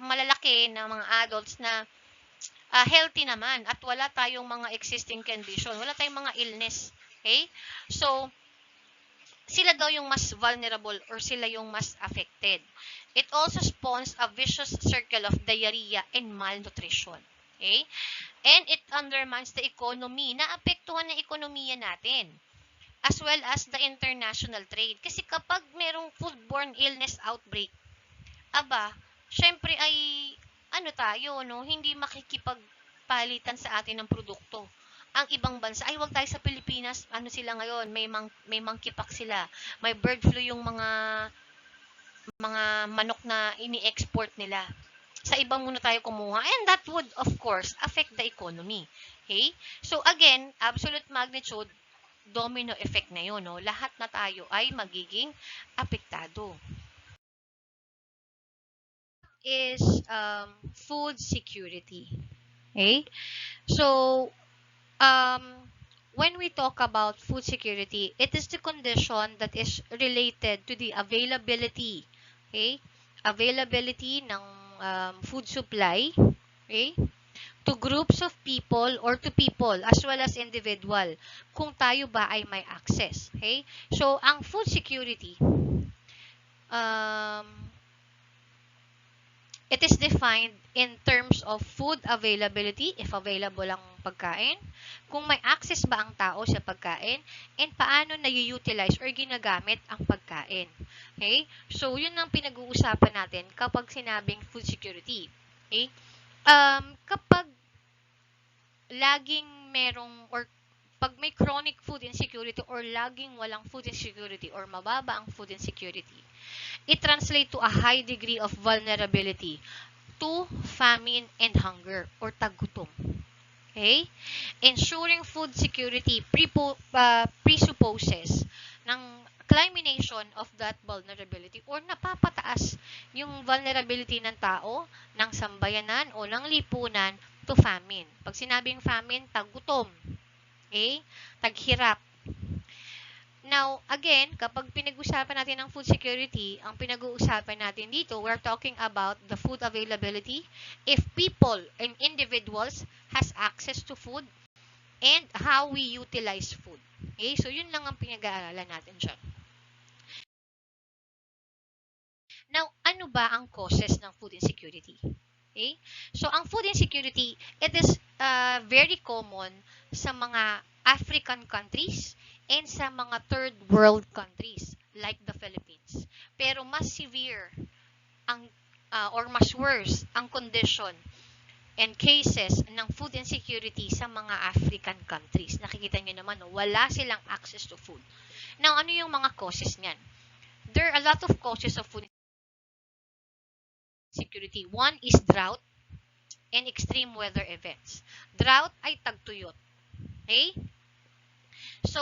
malalaki na mga adults na healthy naman at wala tayong mga existing condition, wala tayong mga illness. Okay? So, sila daw yung mas vulnerable or sila yung mas affected. It also spawns a vicious circle of diarrhea and malnutrition. Okay? And it undermines the economy. Naapektuhan ng ekonomiya natin. As well as the international trade. Kasi kapag merong foodborne illness outbreak, syempre ay, tayo, no? Hindi makikipagpalitan sa atin ng produkto. Ang ibang bansa, ay wag tayo sa Pilipinas, sila ngayon, may monkeypox sila, may bird flu yung mga manok na ini-export nila. Sa ibang muna tayo kumuha, and that would, of course, affect the economy. Okay? So, again, absolute magnitude, domino effect na yun, no? Lahat na tayo ay magiging apektado. Is food security. Okay? So, when we talk about food security, it is the condition that is related to the availability, okay? Availability ng food supply, okay? To groups of people or to people as well as individual, kung tayo ba ay may access, okay? So, ang food security, it is defined in terms of food availability, if available ang pagkain, kung may access ba ang tao sa pagkain, and paano na-utilize or ginagamit ang pagkain. Okay? So, yun ang pinag-uusapan natin kapag sinabing food security. Okay? Kapag laging merong or Pag may chronic food insecurity or laging walang food insecurity or mababa ang food insecurity, it translates to a high degree of vulnerability to famine and hunger or tagutom. Okay? Ensuring food security presupposes ng elimination of that vulnerability or napapataas yung vulnerability ng tao, ng sambayanan o ng lipunan to famine. Pag sinabing famine, tagutom. Okay? Taghirap. Now, again, kapag pinag-usapan natin ng food security, ang pinag-uusapan natin dito, we're talking about the food availability. If people and individuals has access to food and how we utilize food. Okay? So, yun lang ang pinag-aaralan natin dyan. Now, ano ba ang causes ng food insecurity? Okay? So, ang food insecurity, it is very common sa mga African countries and sa mga third world countries like the Philippines. Pero mas severe ang or mas worse ang condition and cases ng food insecurity sa mga African countries. Nakikita nyo naman, wala silang access to food. Now, ano yung mga causes niyan? There are a lot of causes of food insecurity. One is drought and extreme weather events. Drought ay tagtuyot. Okay? So,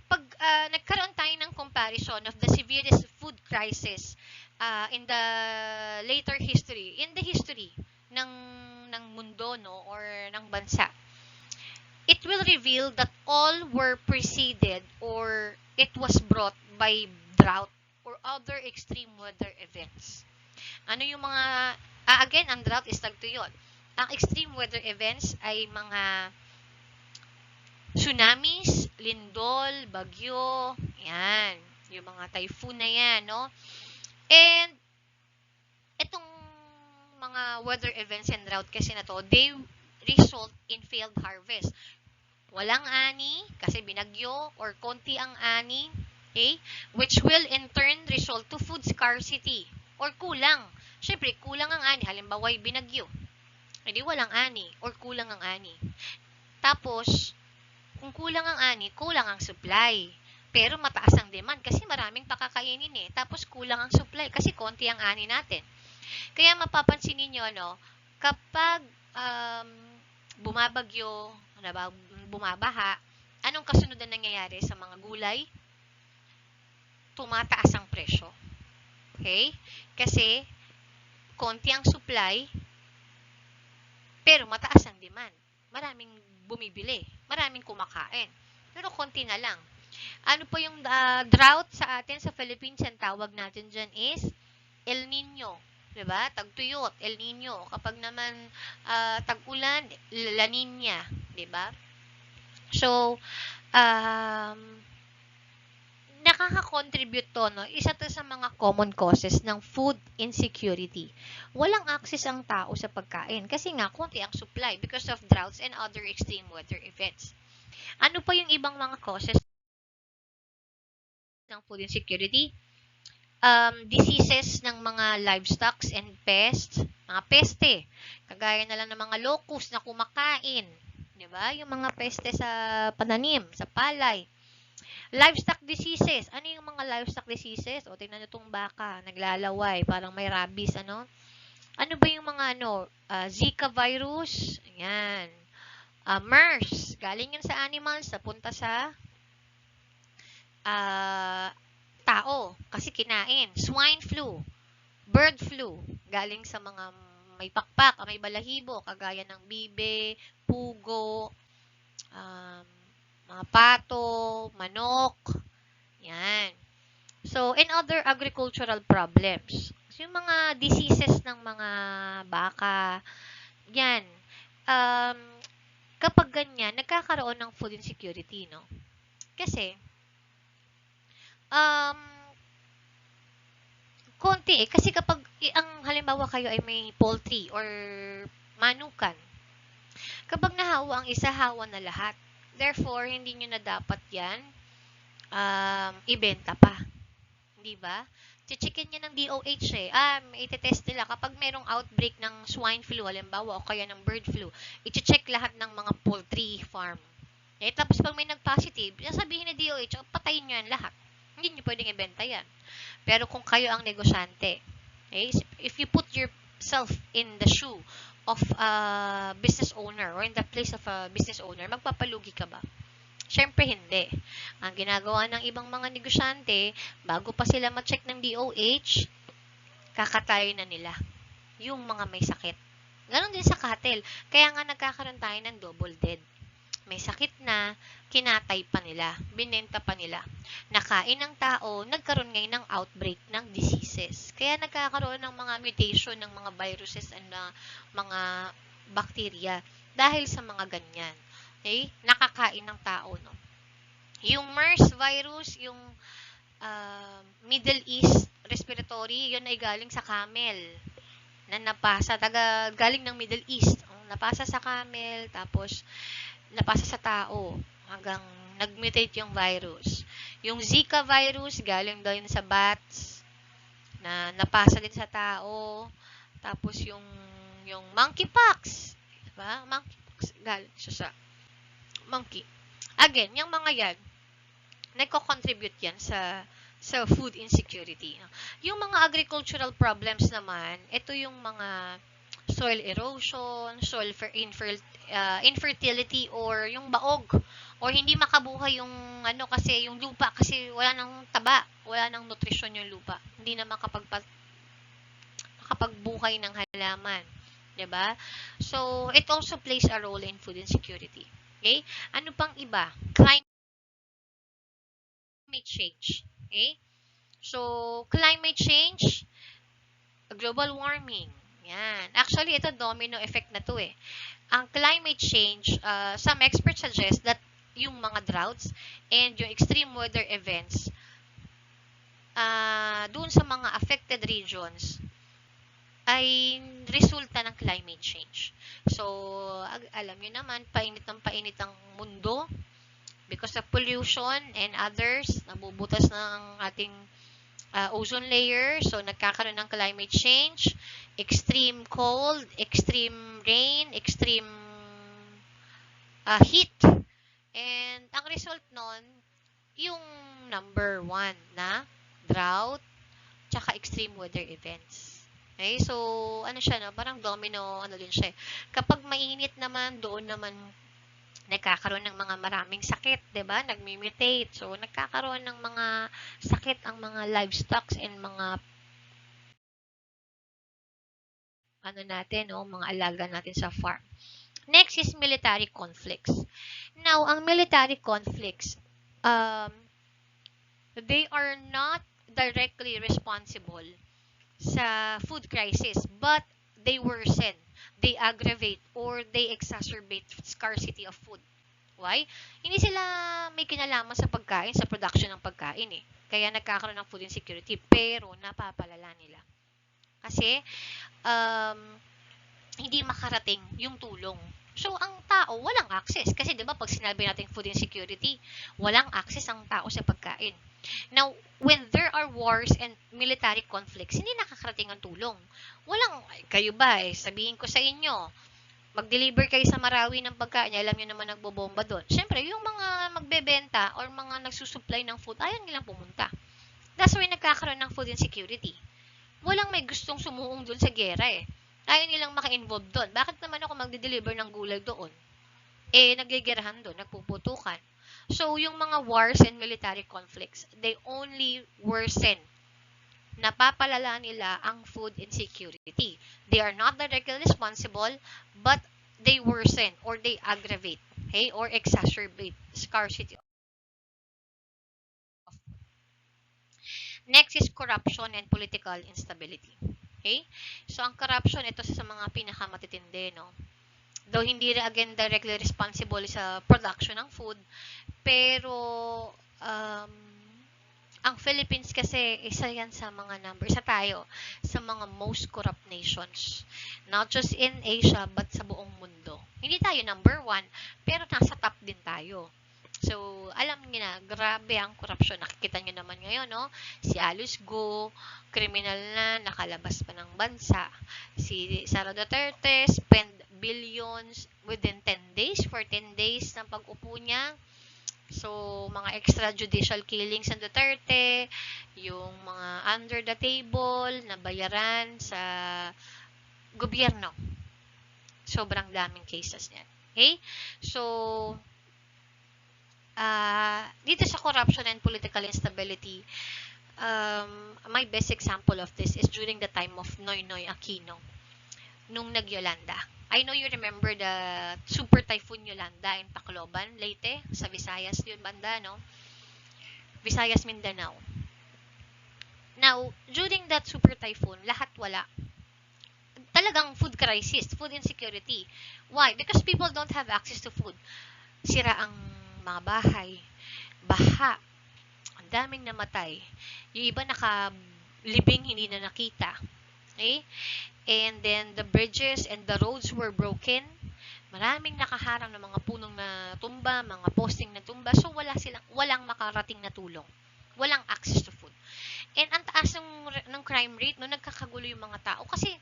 pag nagkaroon tayo ng comparison of the severest food crisis in the later history, in the history ng mundo, no, or ng bansa, it will reveal that all were preceded or it was brought by drought or other extreme weather events. Ano yung mga, again, ang drought is tagtuyot. Ang extreme weather events ay mga tsunamis, lindol, bagyo, yan. Yung mga typhoon na yan, no? And, itong mga weather events and drought kasi na to, they result in failed harvest. Walang ani, kasi binagyo, or konti ang ani, okay? Which will in turn result to food scarcity, or kulang. Siyempre, kulang ang ani. Halimbawa, binagyo. Hindi walang ani, or kulang ang ani. Tapos, kung kulang ang ani, kulang ang supply. Pero mataas ang demand kasi maraming pakakainin eh. Tapos kulang ang supply kasi konti ang ani natin. Kaya mapapansin niyo no, kapag bumabagyo, bumabaha, anong kasunod na nangyayari sa mga gulay? Tumataas ang presyo. Okay? Kasi konti ang supply, pero mataas ang demand. Maraming bumibili, maraming kumakain. Pero konti na lang. Ano po yung drought sa atin sa Philippines? Ang tawag natin dyan is El Nino. Diba? Tagtuyot, El Nino. Kapag naman tag-ulan, La Nina. Diba? So, nakaka-contribute to, no? Isa to sa mga common causes ng food insecurity. Walang access ang tao sa pagkain kasi nga konti ang supply because of droughts and other extreme weather events. Ano pa yung ibang mga causes ng food insecurity? Diseases ng mga livestock and pests, mga peste, kagaya na lang ng mga locust na kumakain, di ba? Yung mga peste sa pananim, sa palay. Livestock diseases. Ano yung mga livestock diseases? O, tingnan nyo itong baka. Naglalaway. Parang may rabies, ano? Ano ba yung mga, Zika virus? Ayan. MERS. Galing yun sa animals. Napunta sa tao. Kasi kinain. Swine flu. Bird flu. Galing sa mga may pakpak, may balahibo. Kagaya ng bibe, pugo, mga pato, manok, yan. So, and other agricultural problems. So, yung mga diseases ng mga baka, yan. Kapag ganyan, nagkakaroon ng food insecurity, no? Kasi, konti eh. Kasi kapag, ang halimbawa kayo ay may poultry or manukan, kapag nahawa ang isa, hawa na lahat. Therefore, hindi nyo na dapat yan ibenta pa. Di ba? Chichikin nyo ng DOH eh. Iti-test nila kapag merong outbreak ng swine flu, halimbawa, o kaya ng bird flu, i-check lahat ng mga poultry farm. Tapos pag may nag-positive, sasabihin ni DOH, patayin nyo yan lahat. Hindi nyo pwedeng ibenta yan. Pero kung kayo ang negosyante, if you put yourself in the shoe of a business owner or in the place of a business owner, magpapalugi ka ba? Siyempre hindi. Ang ginagawa ng ibang mga negosyante, bago pa sila ma-check ng DOH, kakatayo na nila yung mga may sakit. Ganon din sa cattle. Kaya nga nagkakaroon tayo ng double dead. May sakit na, kinatay pa nila, binenta pa nila. Nakain ng tao, nagkaroon ngayon ng outbreak ng diseases. Kaya nagkakaroon ng mga mutation ng mga viruses and mga bacteria dahil sa mga ganyan. Nakakain ng tao, no? Yung MERS virus, yung Middle East respiratory, yun ay galing sa camel na napasa, galing ng Middle East. Napasa sa camel, tapos napasa sa tao hanggang nag-mutate yung virus. Yung Zika virus, galing daw yun sa bats na napasa din sa tao. Tapos yung monkeypox, diba? Monkeypox, galing siya sa monkey. Again, yung mga yan, nagko-contribute yan sa food insecurity. Yung mga agricultural problems naman, ito yung mga soil erosion, soil infertility, or yung baog, or hindi makabuhay yung kasi yung lupa kasi wala nang taba, wala nang nutrisyon yung lupa. Hindi na makapagbuhay ng halaman, 'di ba? So, it also plays a role in food insecurity. Okay? Ano pang iba? Climate change. Okay? So, climate change, global warming. Yan. Actually, ito domino effect na to eh. Ang climate change, some experts suggest that yung mga droughts and yung extreme weather events doon sa mga affected regions ay resulta ng climate change. So, alam nyo naman, painit ang mundo because of pollution and others, nabubutas ng ating ozone layer. So, nagkakaroon ng climate change, extreme cold, extreme rain, extreme heat. And ang result nun, yung number 1 na drought, tsaka extreme weather events. Okay? So, siya, no? Parang domino, din siya. Kapag mainit naman, doon naman nagkakaroon ng mga maraming sakit, 'di ba? Nagmi-mutate. So, nagkakaroon ng mga sakit ang mga livestock and mga mga alaga natin sa farm. Next is military conflicts. Now, ang military conflicts, they are not directly responsible sa food crisis, but they worsen, they aggravate, or they exacerbate scarcity of food. Why? Hindi sila may kinalaman sa pagkain, sa production ng pagkain eh. Kaya nagkakaroon ng food insecurity, pero napapalala nila. Kasi, hindi makarating yung tulong. So, ang tao, walang access. Kasi, di ba, pag sinabi natin food insecurity, walang access ang tao sa pagkain. Now, when there are wars and military conflicts, hindi nakakarating ang tulong. Kayo ba, sabihin ko sa inyo, mag-deliver kayo sa Marawi ng pagkain, alam nyo naman nagbobomba doon. Siyempre, yung mga magbebenta or mga nagsusupply ng food, ayaw nilang pumunta. That's why nagkakaroon ng food insecurity. Walang may gustong sumuong doon sa gera eh. Ayaw nilang maka-involve doon. Bakit naman ako magde-deliver ng gulay doon? Nagigerahan doon, nagpuputukan. So, yung mga wars and military conflicts, they only worsen. Napapalala nila ang food insecurity. They are not directly responsible, but they worsen or they aggravate, or exacerbate scarcity of food. Next is corruption and political instability. Okay? So, ang corruption, ito sa mga pinakamatitindi, no? Though hindi again directly responsible sa production ng food, pero ang Philippines kasi isa yan sa mga tayo sa mga most corrupt nations. Not just in Asia, but sa buong mundo. Hindi tayo number 1, pero nasa top din tayo. So, alam niyo na, grabe ang corruption. Nakikita niyo naman ngayon, no? Si Alice Go, kriminal na, nakalabas pa ng bansa. Si Sara Duterte, spend billions within 10 days, for 10 days ng pag-upo niya. So, mga extrajudicial killings ng Duterte, yung mga under the table na bayaran sa gobyerno. Sobrang daming cases niyan. Okay? So, dito sa corruption and political instability, my best example of this is during the time of Noynoy Aquino, nung nag-Yolanda. I know you remember the Super Typhoon Yolanda in Tacloban, Leyte, sa Visayas yun banda, no? Visayas, Mindanao. Now, during that Super Typhoon, lahat wala. Talagang food crisis, food insecurity. Why? Because people don't have access to food. Sira ang mga bahay, baha, ang daming namatay. Yung iba nakalibing, hindi na nakita. Okay? And then, the bridges and the roads were broken. Maraming nakaharang ng mga punong na tumba, mga posting na tumba. So, walang makarating na tulong. Walang access to food. And ang taas ng crime rate, no, nagkakagulo yung mga tao kasi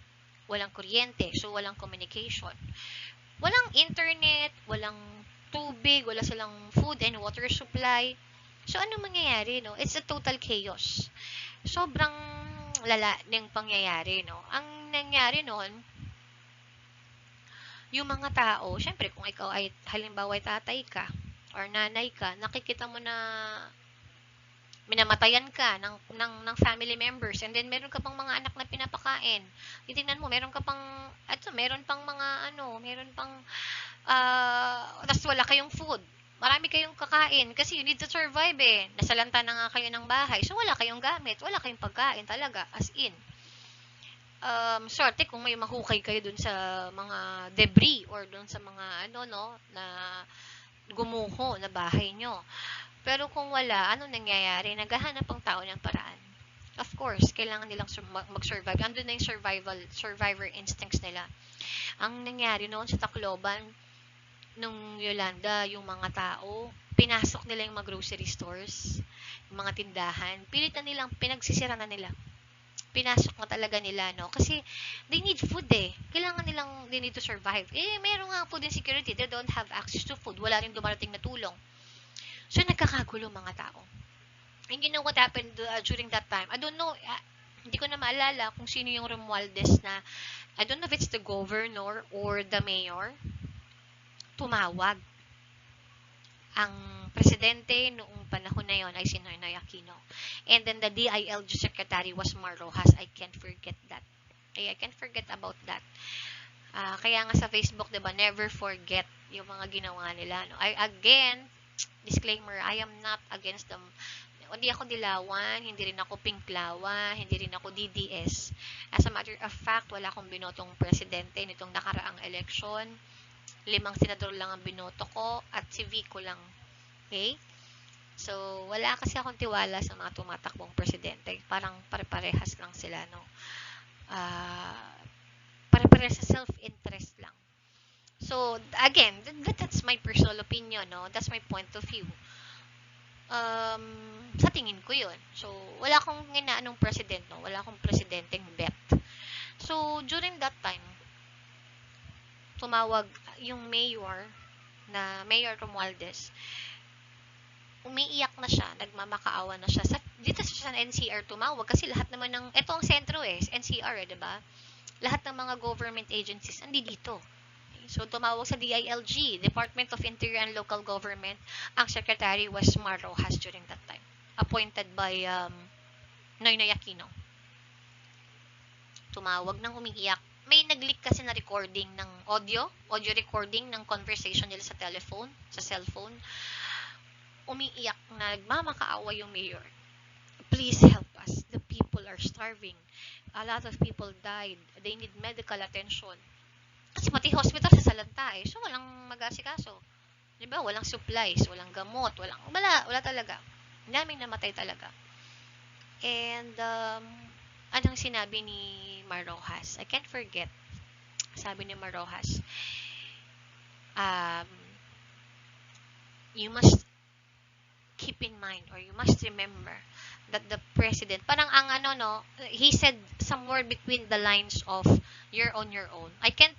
walang kuryente, so walang communication. Walang internet, walang tubig, wala silang food and water supply. So, ano mangyayari, no? It's a total chaos. Sobrang lala ng pangyayari, no? Ang nangyari noon, yung mga tao, syempre, kung ikaw ay, halimbawa, tatay ka, or nanay ka, nakikita mo na minamatayan ka ng family members, and then meron ka pang mga anak na pinapakain. Titingnan mo, meron pang mga meron pang tas wala kayong food. Marami kayong kakain kasi you need to survive eh. Nasalanta na nga kayo ng bahay. So wala kayong gamit, wala kayong pagkain talaga, as in. Sorte kung may mahukay kayo dun sa mga debris or dun sa mga na gumuho na bahay nyo. Pero kung wala, ano nangyayari? Naghahanap ang tao ng paraan. Of course, kailangan nilang mag-survive. Andun na yung survivor instincts nila. Ang nangyari noon sa Tacloban, nung Yolanda, yung mga tao, pinasok nila yung mga grocery stores, yung mga tindahan, pilit na nilang, pinagsisira na nila. Pinasok na talaga nila, no? Kasi, they need food eh. Kailangan nilang, they need to survive. Meron nga food insecurity. They don't have access to food. Wala rin dumarating na tulong. So, nagkakagulo mga tao. And you know what happened during that time? I don't know, hindi ko na maalala kung sino yung Romualdez na, I don't know if it's the governor or the mayor, tumawag. Ang presidente noong panahon na yon ay si Noynoy Aquino. And then the DILG secretary was Mar Rojas. I can't forget that. I can't forget about that. Kaya nga sa Facebook, diba, never forget yung mga ginawa nila. No? Again, disclaimer, I am not against them. Hindi ako dilawan, hindi rin ako pinklawa, hindi rin ako DDS. As a matter of fact, wala akong binotong presidente nitong nakaraang eleksyon. 5 senador lang ang binoto ko at si Vico lang. Okay? So, wala kasi akong tiwala sa mga tumatakbong presidente. Parang pare-parehas lang sila, no? Pare-parehas sa self-interest lang. So, again, that's my personal opinion, no? That's my point of view. Sa tingin ko yun. So, wala akong inaanong president, no? Wala akong presidenteng bet. So, during that time, tumawag yung mayor Romualdez. Umiiyak na siya, nagmamakaawa na siya. Dito sa NCR tumawag kasi lahat naman ng, ito ang sentro NCR diba? Lahat ng mga government agencies andi dito. So, tumawag sa DILG, Department of Interior and Local Government. Ang secretary was Mar Rojas during that time. Appointed by Noynoy Aquino. Tumawag ng umiiyak. May nag-leak kasi na recording ng audio recording ng conversation nila sa cellphone. Umiiyak na nagmamakaawa yung mayor. Please help us. The people are starving. A lot of people died. They need medical attention. Kasi pati hospital sa salanta So, walang mag-asikaso. Diba? Walang supplies, walang gamot, wala talaga. Daming namatay talaga. And, anong sinabi ni Mar Rojas? I can't forget. Sabi ni Mar Rojas, you must keep in mind or you must remember that the president, parang he said somewhere between the lines of you're on your own. I can't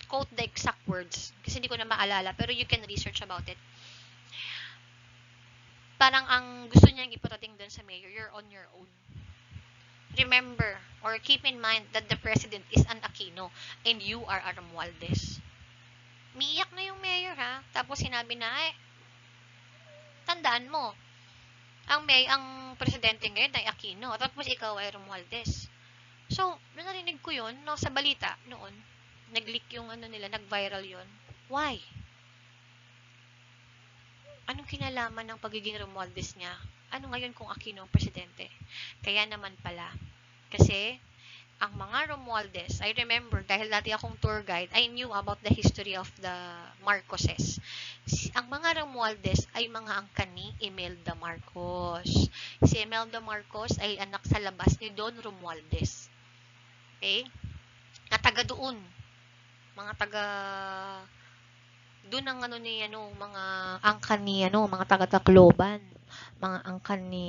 quote the exact words kasi hindi ko na maalala, pero you can research about it. Parang ang gusto niyang iparating dun sa mayor, you're on your own. Remember, or keep in mind that the president is an Aquino and you are a Romualdez. Miiyak na yung mayor, ha? Tapos sinabi na, tandaan mo, ang presidente ngayon ay Aquino, tapos ikaw ay Romualdez. So, narinig ko yun, no, sa balita noon, nag-leak yung nila, nag-viral yun. Why? Anong kinalaman ng pagiging Romualdez niya? Ano ngayon kung Aquino ang presidente? Kaya naman pala, kasi ang mga Romualdez, I remember, dahil dati akong tour guide, I knew about the history of the Marcoses. Ang mga Romualdez ay mga angkan ni Imelda Marcos. Si Imelda Marcos ay anak sa labas ni Don Romualdez. Okay? Na taga doon. Mga taga doon ang mga angkan ni mga taga Tacloban, mga angkan ni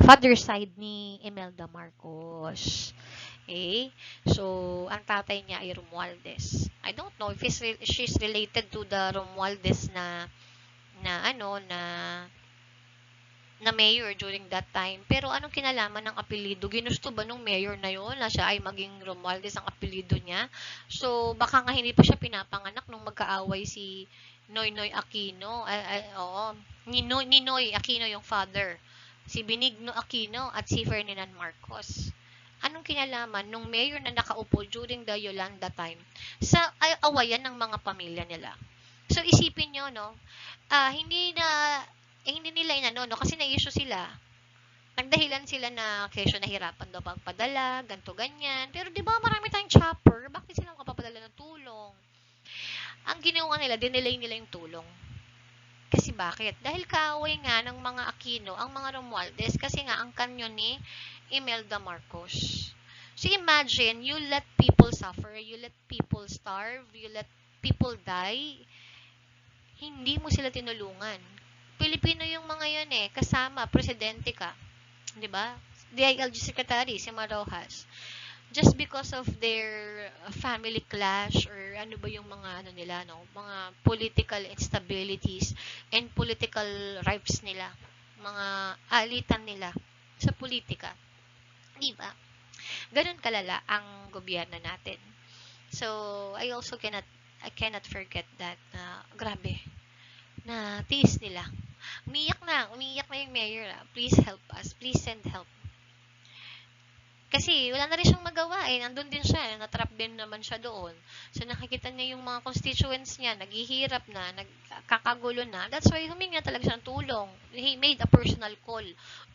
father side ni Imelda Marcos. Okay? So, ang tatay niya ay Romualdez. I don't know if she's related to the Romualdez na mayor during that time. Pero anong kinalaman ng apelido? Ginusto ba nung mayor na yon na siya ay maging Romualdez ang apelido niya? So, baka nga hindi pa siya pinapanganak nung magkaaway si Noynoy Aquino. Oo. Ninoy Aquino yung father. Si Benigno Aquino at si Ferdinand Marcos. Anong kinalaman nung mayor na nakaupo during the Yolanda time sa awayan ng mga pamilya nila? So, isipin nyo, no? Hindi nila no? Kasi na-issue sila. Nagdahilan sila na kesyo nahirapan daw pagpadala, ganto ganyan. Pero di ba marami tayong chopper? Bakit sila makapapadala ng tulong? Ang ginawa nila, dinelay nila yung tulong. Kasi bakit? Dahil kaaway nga ng mga Aquino, ang mga Romualdez, kasi nga ang kanyo ni Imelda Marcos. So imagine, you let people suffer, you let people starve, you let people die, hindi mo sila tinulungan. Pilipino yung mga yun kasama, presidente ka. Diba? DILG Secretary, si Marojas. Just because of their family clash or ano ba yung mga nila, no? Mga political instabilities and political rifts nila. Mga alitan nila sa politika. Diba? Ganun kalala ang gobyerno natin. So, I cannot forget that grabe na tiis nila. Umiyak na yung mayor. Please help us. Please send help. Kasi wala na rin siyang magawa nandun din siya, natrap din naman siya doon. So nakikita niya yung mga constituents niya, naghihirap na, nagkakagulo na. That's why humingi na talaga siya ng tulong. He made a personal call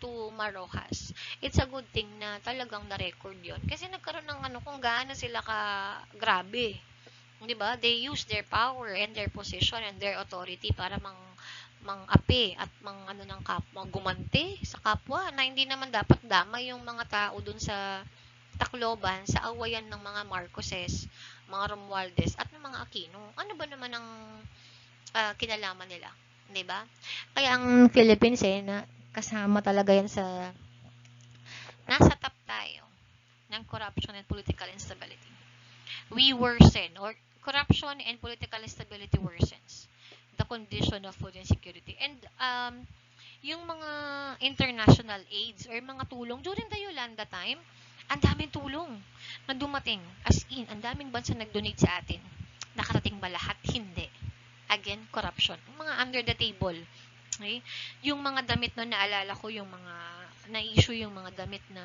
to Marojas. It's a good thing na talagang na-record yun. Kasi nagkaroon ng kung gaano sila grabe. 'Di ba? They use their power and their position and their authority para mang-api at ng kapwa, gumante sa kapwa na hindi naman dapat damay yung mga tao dun sa Tacloban sa awayan ng mga Marcoses, mga Romualdez at ng mga Aquino. Ano ba naman ang kinalaman nila, 'di ba? Kaya ang Philippines na kasama talaga yan sa nasa top tayo ng corruption and political instability. We worsen, or corruption and political instability worsens the condition of food insecurity. And yung mga international aids or mga tulong during the Yolanda time, ang daming tulong na dumating. As in, ang daming bansa nag-donate sa atin. Nakarating ba lahat? Hindi. Again, corruption. Mga under the table. Okay? Yung mga damit na naalala ko, yung mga na-issue yung mga damit na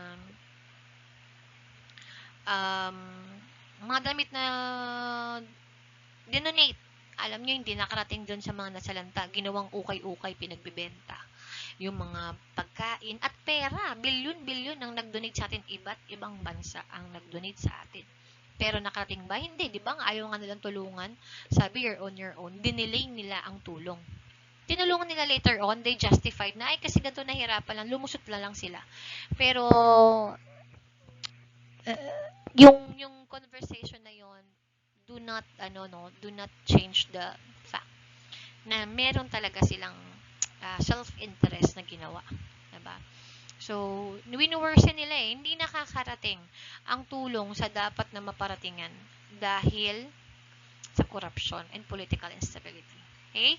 dinonate. Alam nyo, hindi nakarating dun sa mga nasalanta. Ginawang ukay-ukay, pinagbibenta. Yung mga pagkain at pera. Bilyon-bilyon ang nag-donate sa atin. Iba't ibang bansa ang nag-donate sa atin. Pero nakarating ba? Hindi. Di ba? Ayaw nga nilang tulungan. Sabi, you're on your own. Dinelay nila ang tulong. Tinulungan nila later on. They justified na, kasi ganito nahirapan lang. Lumusot lang sila. Pero, yung conversation na yon, do not change the fact na meron talaga silang self-interest na ginawa, diba? So winuwersen nila hindi nakakarating ang tulong sa dapat na maparatingan dahil sa corruption and political instability. Okay?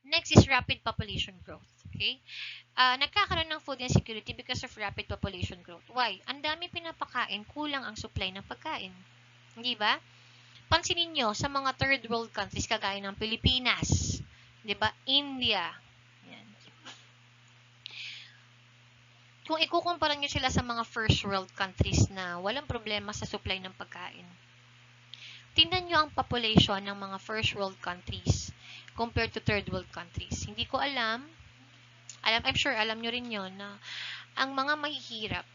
Next is rapid population growth. Okay? Nagkakaroon ng food insecurity because of rapid population growth. Why? Ang dami pinapakain, kulang ang supply ng pagkain. Hindi ba? Pansinin nyo, sa mga third world countries, kagaya ng Pilipinas, di ba? India. Yan. Kung ikukumpara nyo sila sa mga first world countries na walang problema sa supply ng pagkain, tingnan nyo ang population ng mga first world countries compared to third world countries. Hindi ko I'm sure alam nyo rin yun na ang mga mahihirap,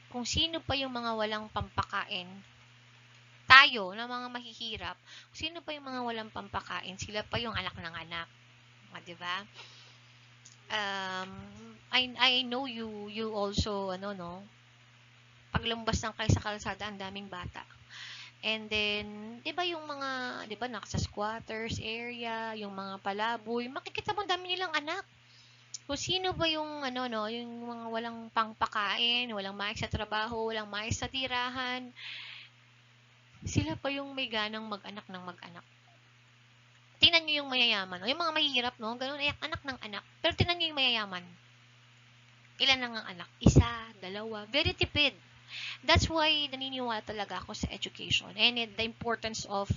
kung sino pa yung mga walang pampakain, tayo na mga mahihirap, kung sino pa yung mga walang pampakain, sila pa yung anak ng anak. Diba? I know you also, paglambas ng kayo sa kalsada, ang daming bata. And then, di ba yung mga, di ba, nasa squatters area, yung mga palaboy, makikita mo dami nilang anak. Kung sino ba yung, yung mga walang pangpakain, walang maayos sa trabaho, walang maayos sa tirahan, sila pa yung may ganang mag-anak ng mag-anak. Tingnan nyo yung mayayaman. Yung mga mahihirap, no? Ganun, anak ng anak. Pero tingnan nyo yung mayayaman. Ilan lang ang anak? Isa, dalawa. Very tipid. That's why naniniwala talaga ako sa education and the importance of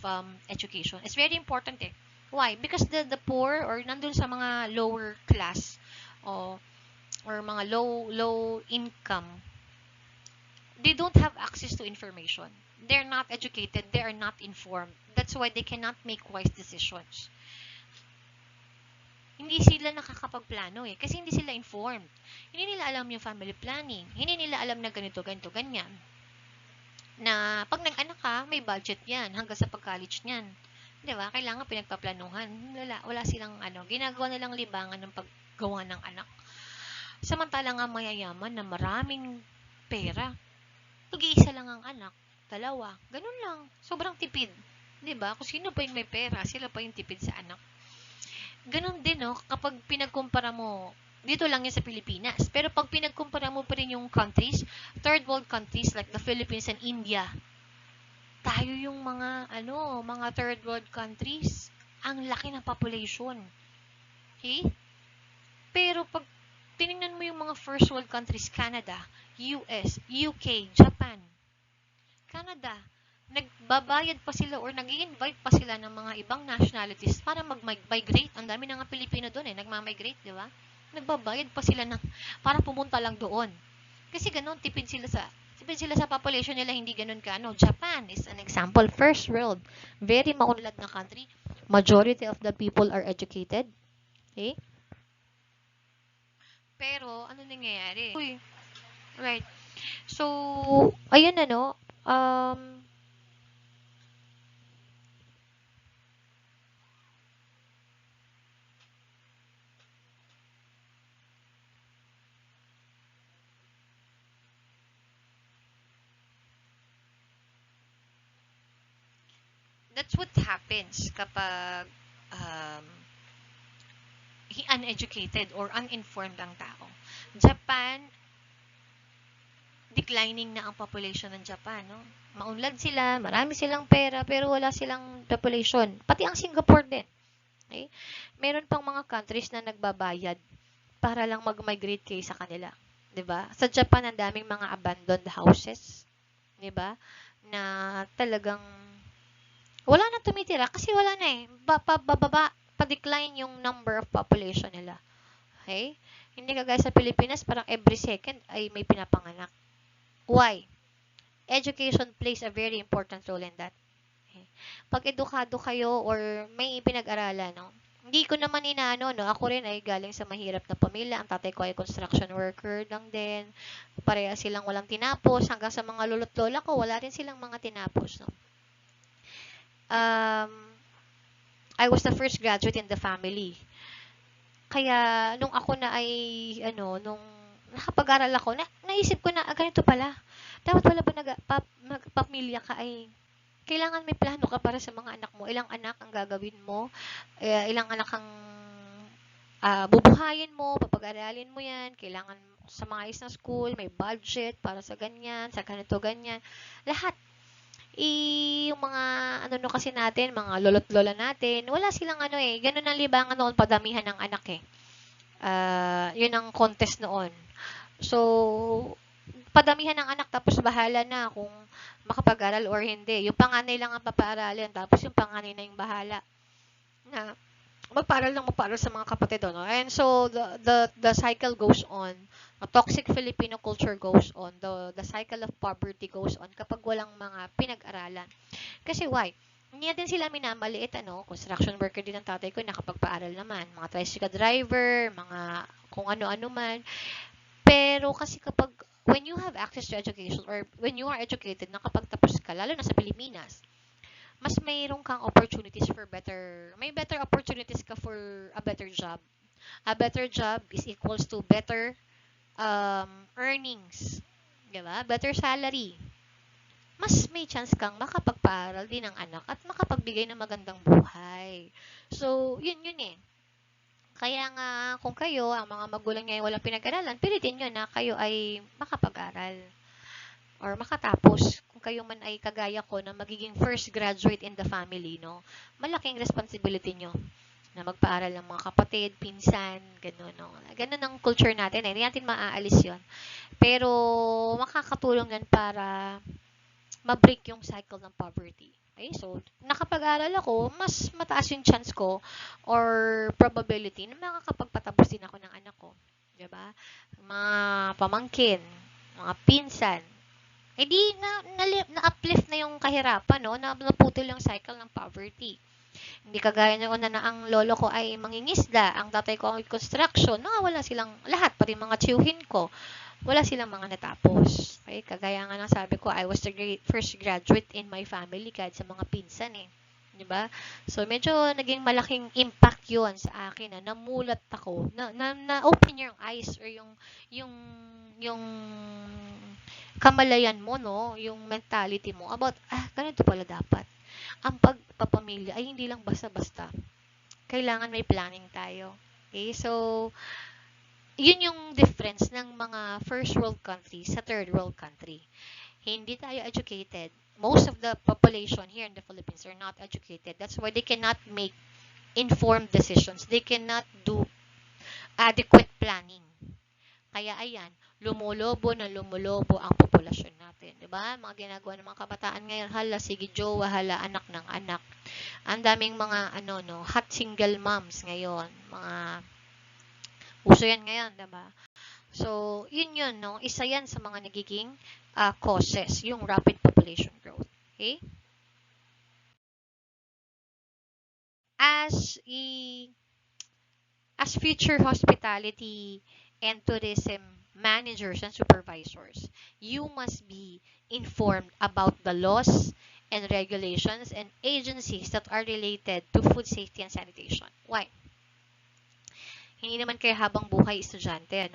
education. It's very important eh. Why? Because the poor or nandun sa mga lower class or mga low income, they don't have access to information. They're not educated. They are not informed. That's why they cannot make wise decisions. Hindi sila nakakapagplano eh. Kasi hindi sila informed. Hindi nila alam yung family planning. Hindi nila alam na ganito, ganyan. Na pag nag-anak ka, may budget yan hanggang sa pag-college niyan. Di ba? Kailangan pinagpaplanuhan. Wala silang ginagawa nilang libangan ng paggawa ng anak. Samantalang ang mayayaman na maraming pera, mag-iisa lang ang anak, dalawa, ganun lang. Sobrang tipid. Di ba? Kung sino pa yung may pera, sila pa yung tipid sa anak. Ganun din, no? Kapag pinagkumpara mo, dito lang yan sa Pilipinas. Pero pag pinagkumpara mo pa rin yung countries, third world countries like the Philippines and India, tayo yung mga third world countries, ang laki ng population. Okay? Pero pag tinignan mo yung mga first world countries, Canada, US, UK, Japan, Canada, nagbabayad pa sila or nag-i-invite pa sila ng mga ibang nationalities para mag-migrate. Ang dami na nga Pilipino doon nagma-migrate, di ba? Nagbabayad pa sila para pumunta lang doon. Kasi ganun, tipid sila sa population nila, hindi ganun ka. Japan is an example. First world, very maunlad na country. Majority of the people are educated. Okay? Pero, ano nangyayari? Right. So, ayun that's what happens kapag uneducated or uninformed ang tao. Japan, declining na ang population ng Japan, no? Maunlad sila, marami silang pera, pero wala silang population. Pati ang Singapore din. Okay? Meron pang mga countries na nagbabayad para lang mag-migrate kayo sa kanila. 'Di ba? Sa Japan, ang daming mga abandoned houses. 'Di ba? Na talagang wala na tumitira kasi wala na eh. Pa-decline yung number of population nila. Okay? Hindi kagaya sa Pilipinas, parang every second ay may pinapanganak. Why? Education plays a very important role in that. Okay? Pag edukado kayo or may pinag-aralan, hindi ko naman inaano, ako rin ay galing sa mahirap na pamilya. Ang tatay ko ay construction worker lang din. Pareha silang walang tinapos. Hanggang sa mga lolo't lola ko, wala rin silang mga tinapos. I was the first graduate in the family. Kaya, nung ako na ay, nung nakapag-aral ako, naisip ko na, ganito pala. Dapat wala ba magpamilya ka ay, kailangan may plano ka para sa mga anak mo. Ilang anak ang gagawin mo, ilang anak ang bubuhayin mo, papag-aralin mo yan, kailangan sa mga ayos na school, may budget para sa ganyan, sa ganito, ganyan. Lahat. yung mga ano no kasi natin, mga lolo't lola natin, wala silang ano eh, ganun ang libangan noon, padamihan ng anak eh. Yun ang contest noon. So, padamihan ng anak tapos bahala na kung makapag-aral or hindi. Yung panganay lang ang papaaralin tapos yung panganay na yung bahala na magpaaral sa mga kapatid, no? And so the cycle goes on. The toxic Filipino culture goes on. The cycle of poverty goes on kapag walang mga pinag-aralan. Kasi why? Hindi natin sila minamaliit, ano? Construction worker din ang tatay ko, nakapagpaaral naman. Mga tricycle driver, mga kung ano-ano man. Pero kasi kapag when you have access to education or when you are educated, nakapagtapos ka, lalo na sa Pilipinas, mas mayroon kang opportunities for may better opportunities ka for a better job. A better job is equals to better earnings. Diba? Better salary. Mas may chance kang makapagpaaral din ng anak at makapagbigay ng magandang buhay. So, yun eh. Kaya nga, kung kayo, ang mga magulang ngayon walang pinag-aralan, pilitin nyo na kayo ay makapag-aral or makatapos. Kung kayo man ay kagaya ko na magiging first graduate in the family, no? Malaking responsibility nyo na magpaaral ng mga kapatid, pinsan, gano'n, no? Gano'n ang culture natin, eh. Hindi natin maaalis yon. Pero, makakatulong yan para ma-break yung cycle ng poverty. Okay? So, nakapag-aral ako, mas mataas yung chance ko or probability na makakapagpatapos din ako ng anak ko. Diba? Mga pamangkin, mga pinsan, na-uplift na yung kahirapan, no? Naputol yung cycle ng poverty. Hindi kagaya ng una na ang lolo ko ay mangingisda, ang tatay ko ay construction, wala silang lahat, pati mga tiyuhin ko, wala silang mga natapos. Okay? Kagaya nga ng sabi ko, I was the first graduate in my family kahit sa mga pinsan eh. Diba? So, medyo naging malaking impact yun sa akin na namulat ako, na open your eyes or yung kamalayan mo, no? Yung mentality mo about, ganito pala dapat. Ang pagpapamilya ay hindi lang basta-basta. Kailangan may planning tayo. Okay? So, yun yung difference ng mga first world country sa third world country. Hindi tayo educated. Most of the population here in the Philippines are not educated. That's why they cannot make informed decisions. They cannot do adequate planning. Kaya ayan, lumulobo ang populasyon natin. Diba? Mga ginagawa ng mga kabataan ngayon, hala, sige jowa, hala, anak ng anak. Ang daming mga, hot single moms ngayon. Mga, uso yan ngayon, diba? So, yun, no? Isa yan sa mga nagiging causes, yung rapid population growth. Okay? As future hospitality and tourism managers and supervisors, you must be informed about the laws and regulations and agencies that are related to food safety and sanitation. Why? Hindi naman kayo habang buhay estudyante,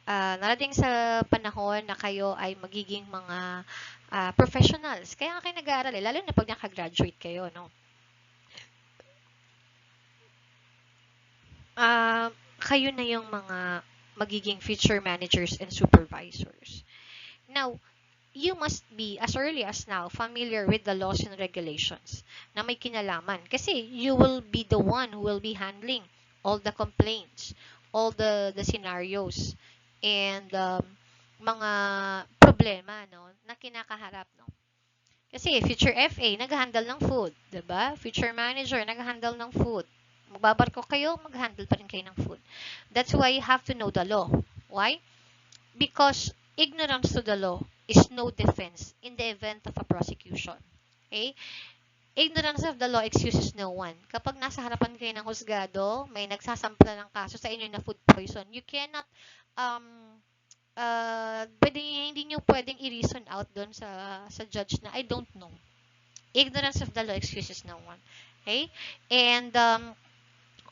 narating sa panahon na kayo ay magiging mga professionals. Kaya kayo nag-aaral, lalo na pag nakagraduate kayo, no? Kayo na yung mga magiging future managers and supervisors. Now, you must be, as early as now, familiar with the laws and regulations na may kinalaman. Kasi you will be the one who will be handling all the complaints, all the scenarios, and mga problema, no, na kinakaharap, no. Kasi future FA, nag-handle ng food, 'di ba? Future manager, nag-handle ng food. Magbabarko kayo, mag-handle pa rin kayo ng food. That's why you have to know the law. Why? Because ignorance to the law is no defense in the event of a prosecution. Okay? Ignorance of the law excuses no one. Kapag nasa harapan kayo ng husgado, may nagsasampla ng kaso sa inyo na food poison, you cannot, hindi nyo pwedeng i-reason out doon sa judge na, I don't know. Ignorance of the law excuses no one. Okay? And,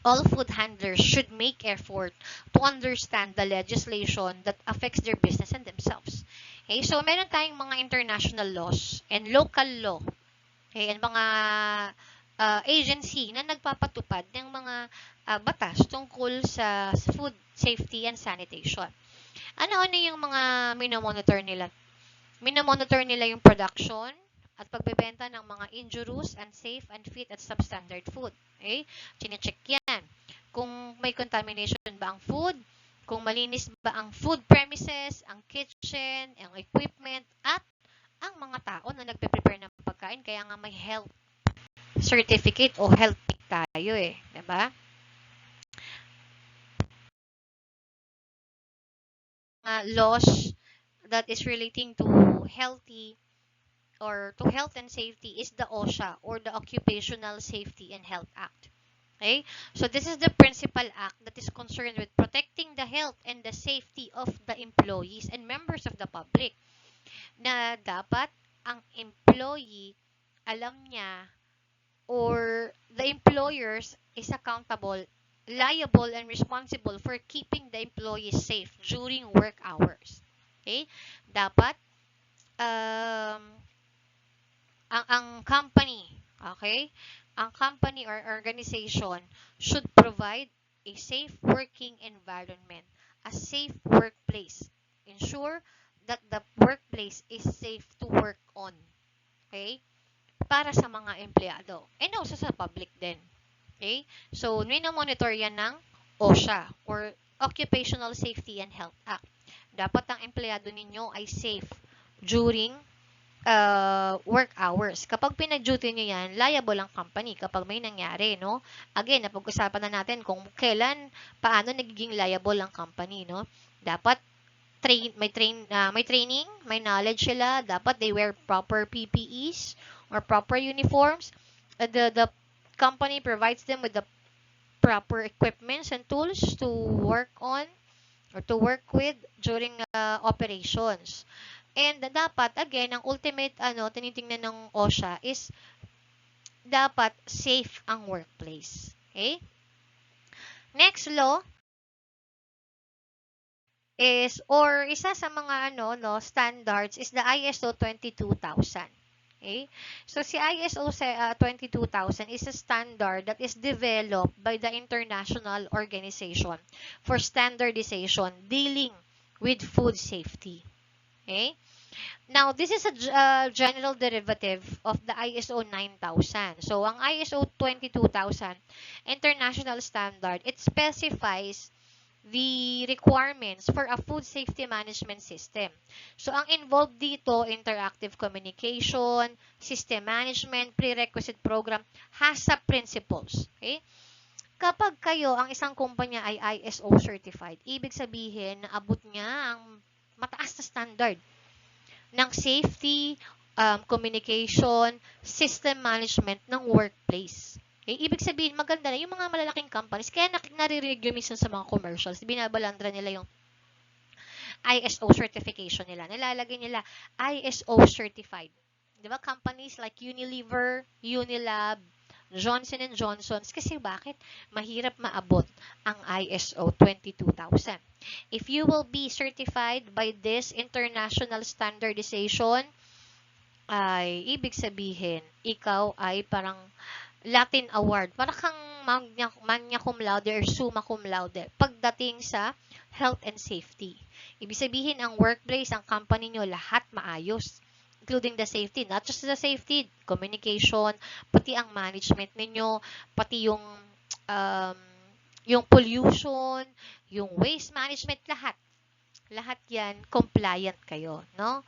all food handlers should make effort to understand the legislation that affects their business and themselves. Okay, so meron tayong mga international laws and local law. Okay, and mga agency na nagpapatupad ng mga batas tungkol sa food safety and sanitation. Ano yung mga minomonitor nila? Minomonitor nila yung production, at pagbebenta ng mga injurious, unsafe, unfit at substandard food. Okay? Chine-check yan. Kung may contamination ba ang food, kung malinis ba ang food premises, ang kitchen, ang equipment, at ang mga tao na nagpe-prepare ng pagkain. Kaya nga may health certificate o health tick tayo eh. Diba? Laws that is relating to healthy or to health and safety is the OSHA, or the Occupational Safety and Health Act. Okay? So this is the principal act that is concerned with protecting the health and the safety of the employees and members of the public. Na dapat ang employee alam niya, or the employers is accountable, liable, and responsible for keeping the employees safe during work hours. Okay? Dapat um, ang company, okay? Ang company or organization should provide a safe working environment, a safe workplace. Ensure that the workplace is safe to work on. Okay? Para sa mga empleyado. And also sa public din. Okay? So, monitor yan ng OSHA, or Occupational Safety and Health Act. Dapat ang empleyado ninyo ay safe during work hours. Kapag pinag-duty nyo yan, liable ang company kapag may nangyari, no? Again, napag-usapan na natin kung kailan, paano nagiging liable ang company, no? Dapat may training, may knowledge sila, dapat they wear proper PPEs or proper uniforms. The company provides them with the proper equipments and tools to work on or to work with during operations. And dapat, again, ang ultimate tinitingnan ng OSHA is dapat safe ang workplace. Okay? Next law is, or isa sa mga standards is the ISO 22000. Okay? So si ISO 22000 is a standard that is developed by the International Organization for Standardization dealing with food safety. Okay? Now, this is a general derivative of the ISO 9000. So, ang ISO 22000 international standard, it specifies the requirements for a food safety management system. So, ang involved dito, interactive communication, system management, prerequisite program, HACCP principles. Okay? Kapag kayo, ang isang kumpanya ay ISO certified, ibig sabihin, naabot niya ang mataas na standard ng safety, communication, system management ng workplace. Okay? Ibig sabihin, maganda na yung mga malalaking companies, kaya naririnig yung minsan sa mga commercials, binabalandra nila yung ISO certification nila. Nilalagay nila ISO certified. Di ba? Companies like Unilever, Unilab, Johnson & Johnson's. Kasi bakit? Mahirap maabot ang ISO 22000. If you will be certified by this international standardization, ay ibig sabihin, ikaw ay parang Latin Award. Parang kang magna cum laude or summa cum laude pagdating sa health and safety. Ibig sabihin, ang workplace, ang company nyo, lahat maayos. Including the safety, not just the safety, communication, pati ang management ninyo, pati yung pollution, yung waste management, lahat. Lahat yan, compliant kayo, no?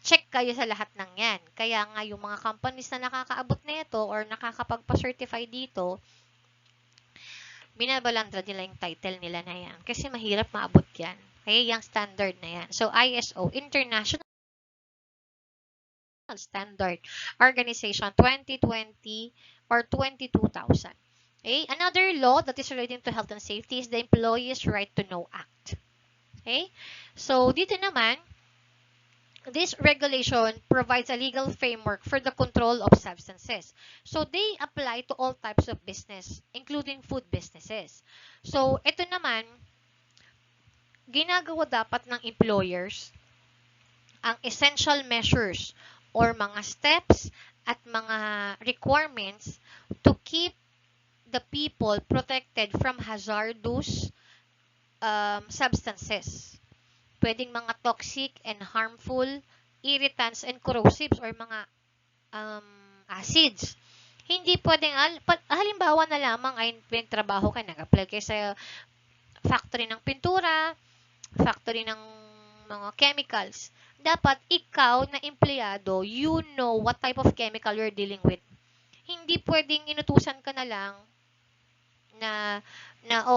Check kayo sa lahat ng yan. Kaya nga, yung mga companies na nakakaabot nito or nakakapagpa-certify dito, binabalandra nila yung title nila na yan. Kasi mahirap maabot yan. Kaya yung standard na yan. So, ISO, International Standard Organization 2020 or 22,000. Okay? Another law that is relating to health and safety is the Employees' Right to Know Act. Okay? So, dito naman, this regulation provides a legal framework for the control of substances. So, they apply to all types of business, including food businesses. So, ito naman, ginagawa dapat ng employers ang essential measures or mga steps at mga requirements to keep the people protected from hazardous substances. Pwedeng mga toxic and harmful irritants and corrosives or mga acids. Hindi pwedeng, halimbawa na lamang ay pinagtrabaho ka, nag-apply kayo sa factory ng pintura, factory ng mga chemicals. Dapat ikaw na empleyado, you know what type of chemical you're dealing with. Hindi pwedeng inutusan ka na lang na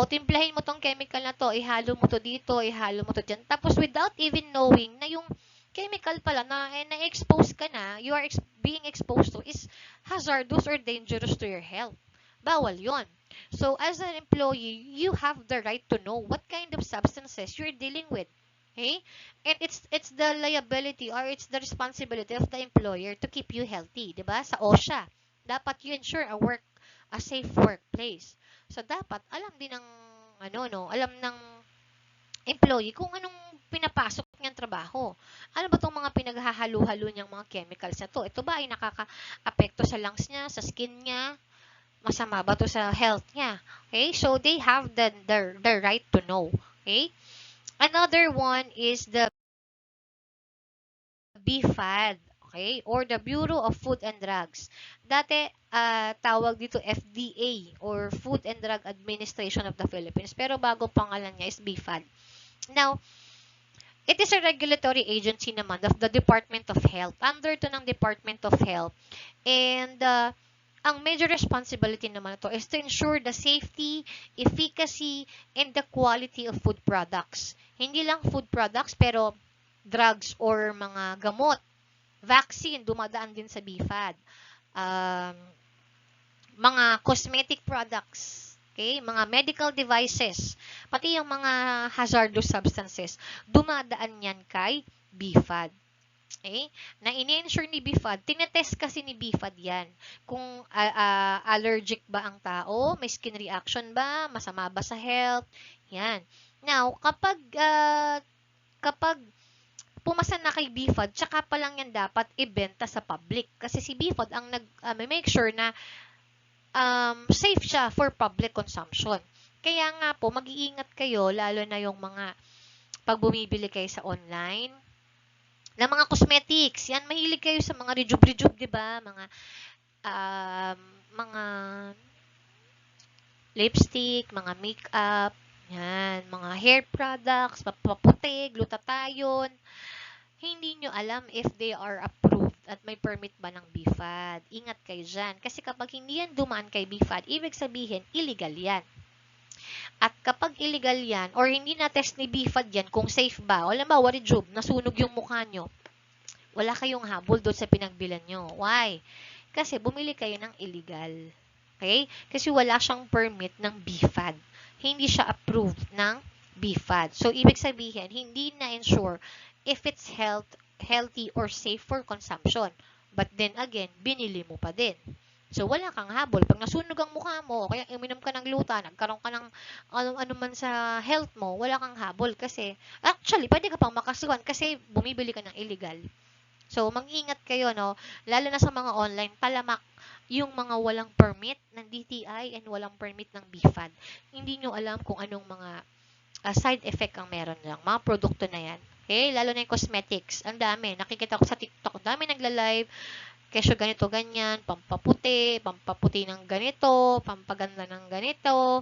timplahin mo tong chemical na to, ihalo mo to dito, ihalo mo to dyan. Tapos without even knowing na yung chemical pala na-expose ka na, you are being exposed to is hazardous or dangerous to your health. Bawal yon. So, as an employee, you have the right to know what kind of substances you're dealing with. Okay? And it's the liability or it's the responsibility of the employer to keep you healthy, 'di ba? Sa OSHA, dapat you ensure a safe workplace. So dapat alam din ng alam ng employee kung anong pinapasok niyang trabaho. Ano ba tong mga pinaghahalo-halo niyang mga chemicals na to? Ito ba ay nakaka-apekto sa lungs niya, sa skin niya? Masama ba to sa health niya? Okay? So they have the right to know. Okay? Another one is the BFAD, okay? Or the Bureau of Food and Drugs. Dati, tawag dito FDA or Food and Drug Administration of the Philippines. Pero bago pangalan niya is BFAD. Now, it is a regulatory agency naman of the Department of Health. Under to ng Department of Health. And, ang major responsibility naman ito is to ensure the safety, efficacy, and the quality of food products. Hindi lang food products, pero drugs or mga gamot, vaccine, dumadaan din sa BFAD. Mga cosmetic products, okay? Mga medical devices, pati yung mga hazardous substances, dumadaan yan kay BFAD. Okay? Na ini-ensure ni BFAD, tinetest kasi ni BFAD yan. Kung allergic ba ang tao, may skin reaction ba, masama ba sa health, yan. Now, kapag pumasa na kay BFAD, tsaka pa lang yan dapat ibenta sa public. Kasi si BFAD ang make sure na safe siya for public consumption. Kaya nga po, mag-iingat kayo, lalo na yung mga pag bumibili kayo sa online, na mga cosmetics. Yan, mahilig kayo sa mga rejuve-rejuve, di ba? Mga lipstick, mga makeup, yan, mga hair products, paputi, glutathione. Hindi nyo alam if they are approved at may permit ba ng BFAD. Ingat kayo dyan. Kasi kapag hindi yan dumaan kay BFAD, ibig sabihin, illegal yan. At kapag illegal yan, or hindi na-test ni BFAD yan, kung safe ba, o alam ba, Rejuve, nasunog yung mukha nyo, wala kayong habol doon sa pinagbilan nyo. Why? Kasi bumili kayo ng illegal. Okay? Kasi wala siyang permit ng BFAD. Hindi siya approved ng BFAD. So, ibig sabihin, hindi na-ensure if it's healthy or safe for consumption. But then again, binili mo pa din. So, wala kang habol. Pag nasunog ang mukha mo, o kaya uminom ka ng gluta, nagkaroon ka ng ano man sa health mo, wala kang habol. Kasi, actually, pwede ka pang makasuhan kasi bumibili ka ng illegal. So, mag-ingat kayo, no? Lalo na sa mga online, talamak yung mga walang permit ng DTI and walang permit ng BFAD. Hindi nyo alam kung anong mga side effect ang meron lang. Mga produkto na yan. Okay? Lalo na yung cosmetics. Ang dami. Nakikita ko sa TikTok. Ang dami nagla-live. Kesyo ganito, ganyan. Pampaputi ng ganito. Pampaganda ng ganito.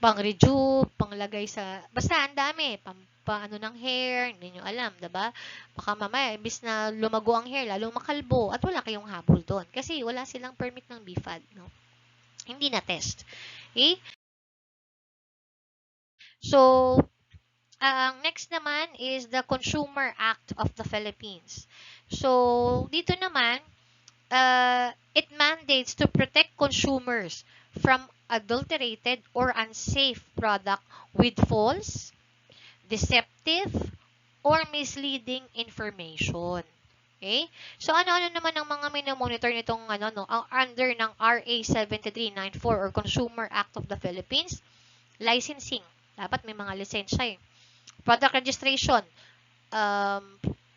Pang-rejuve. Panglagay sa... Basta, ang dami. Paano ng hair. Hindi nyo alam. Diba? Baka mamaya, imbis na lumago ang hair, lalong makalbo. At wala kayong habol doon. Kasi wala silang permit ng BFAD. No? Hindi na test. Okay? So, ang next naman is the Consumer Act of the Philippines. So, dito naman, it mandates to protect consumers from adulterated or unsafe product with false, deceptive, or misleading information. Okay? So, ano-ano naman ang mga minomonitor nitong under ng RA 7394 or Consumer Act of the Philippines? Licensing. Dapat may mga lisensya eh. Product registration.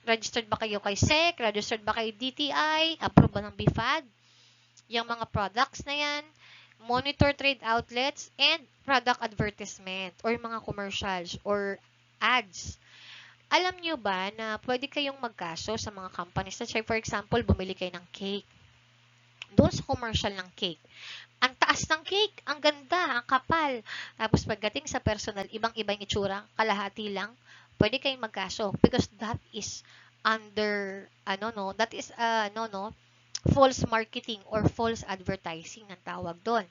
Registered ba kayo kay SEC? Registered ba kay DTI? Approved ba ng BFAD? Yung mga products na yan. Monitor trade outlets and product advertisement or mga commercials or ads. Alam nyo ba na pwede kayong magkaso sa mga companies? Let's say, for example, bumili kayo ng cake. Doon sa commercial ng cake. Ang taas ng cake, ang ganda, ang kapal. Tapos pagdating sa personal, ibang-ibang itsura, kalahati lang, pwede kayong magkaso because that is under, that is, false marketing or false advertising ang tawag doon.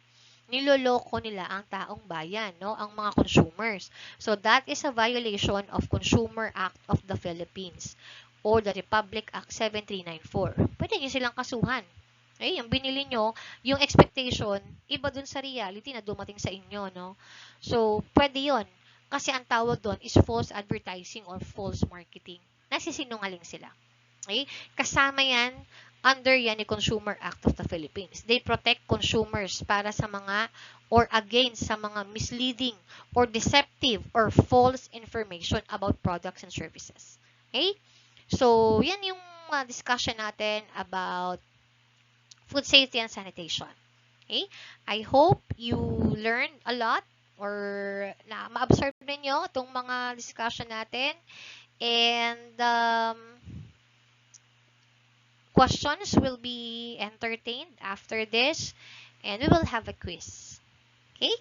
Niloloko nila ang taong bayan, no? Ang mga consumers. So, that is a violation of Consumer Act of the Philippines or the Republic Act 7394. Pwede nyo silang kasuhan. Yung binili nyo, yung expectation, iba dun sa reality na dumating sa inyo, no? So, pwede yon. Kasi ang tawag doon is false advertising or false marketing. Nasisinungaling sila. Okay? Kasama yan, under yan ni Consumer Act of the Philippines. They protect consumers para sa mga or against sa mga misleading or deceptive or false information about products and services. Okay? So, yan yung discussion natin about food safety and sanitation. Okay? I hope you learned a lot or na ma-absorb ninyo itong mga discussion natin. And questions will be entertained after this. And we will have a quiz. Okay?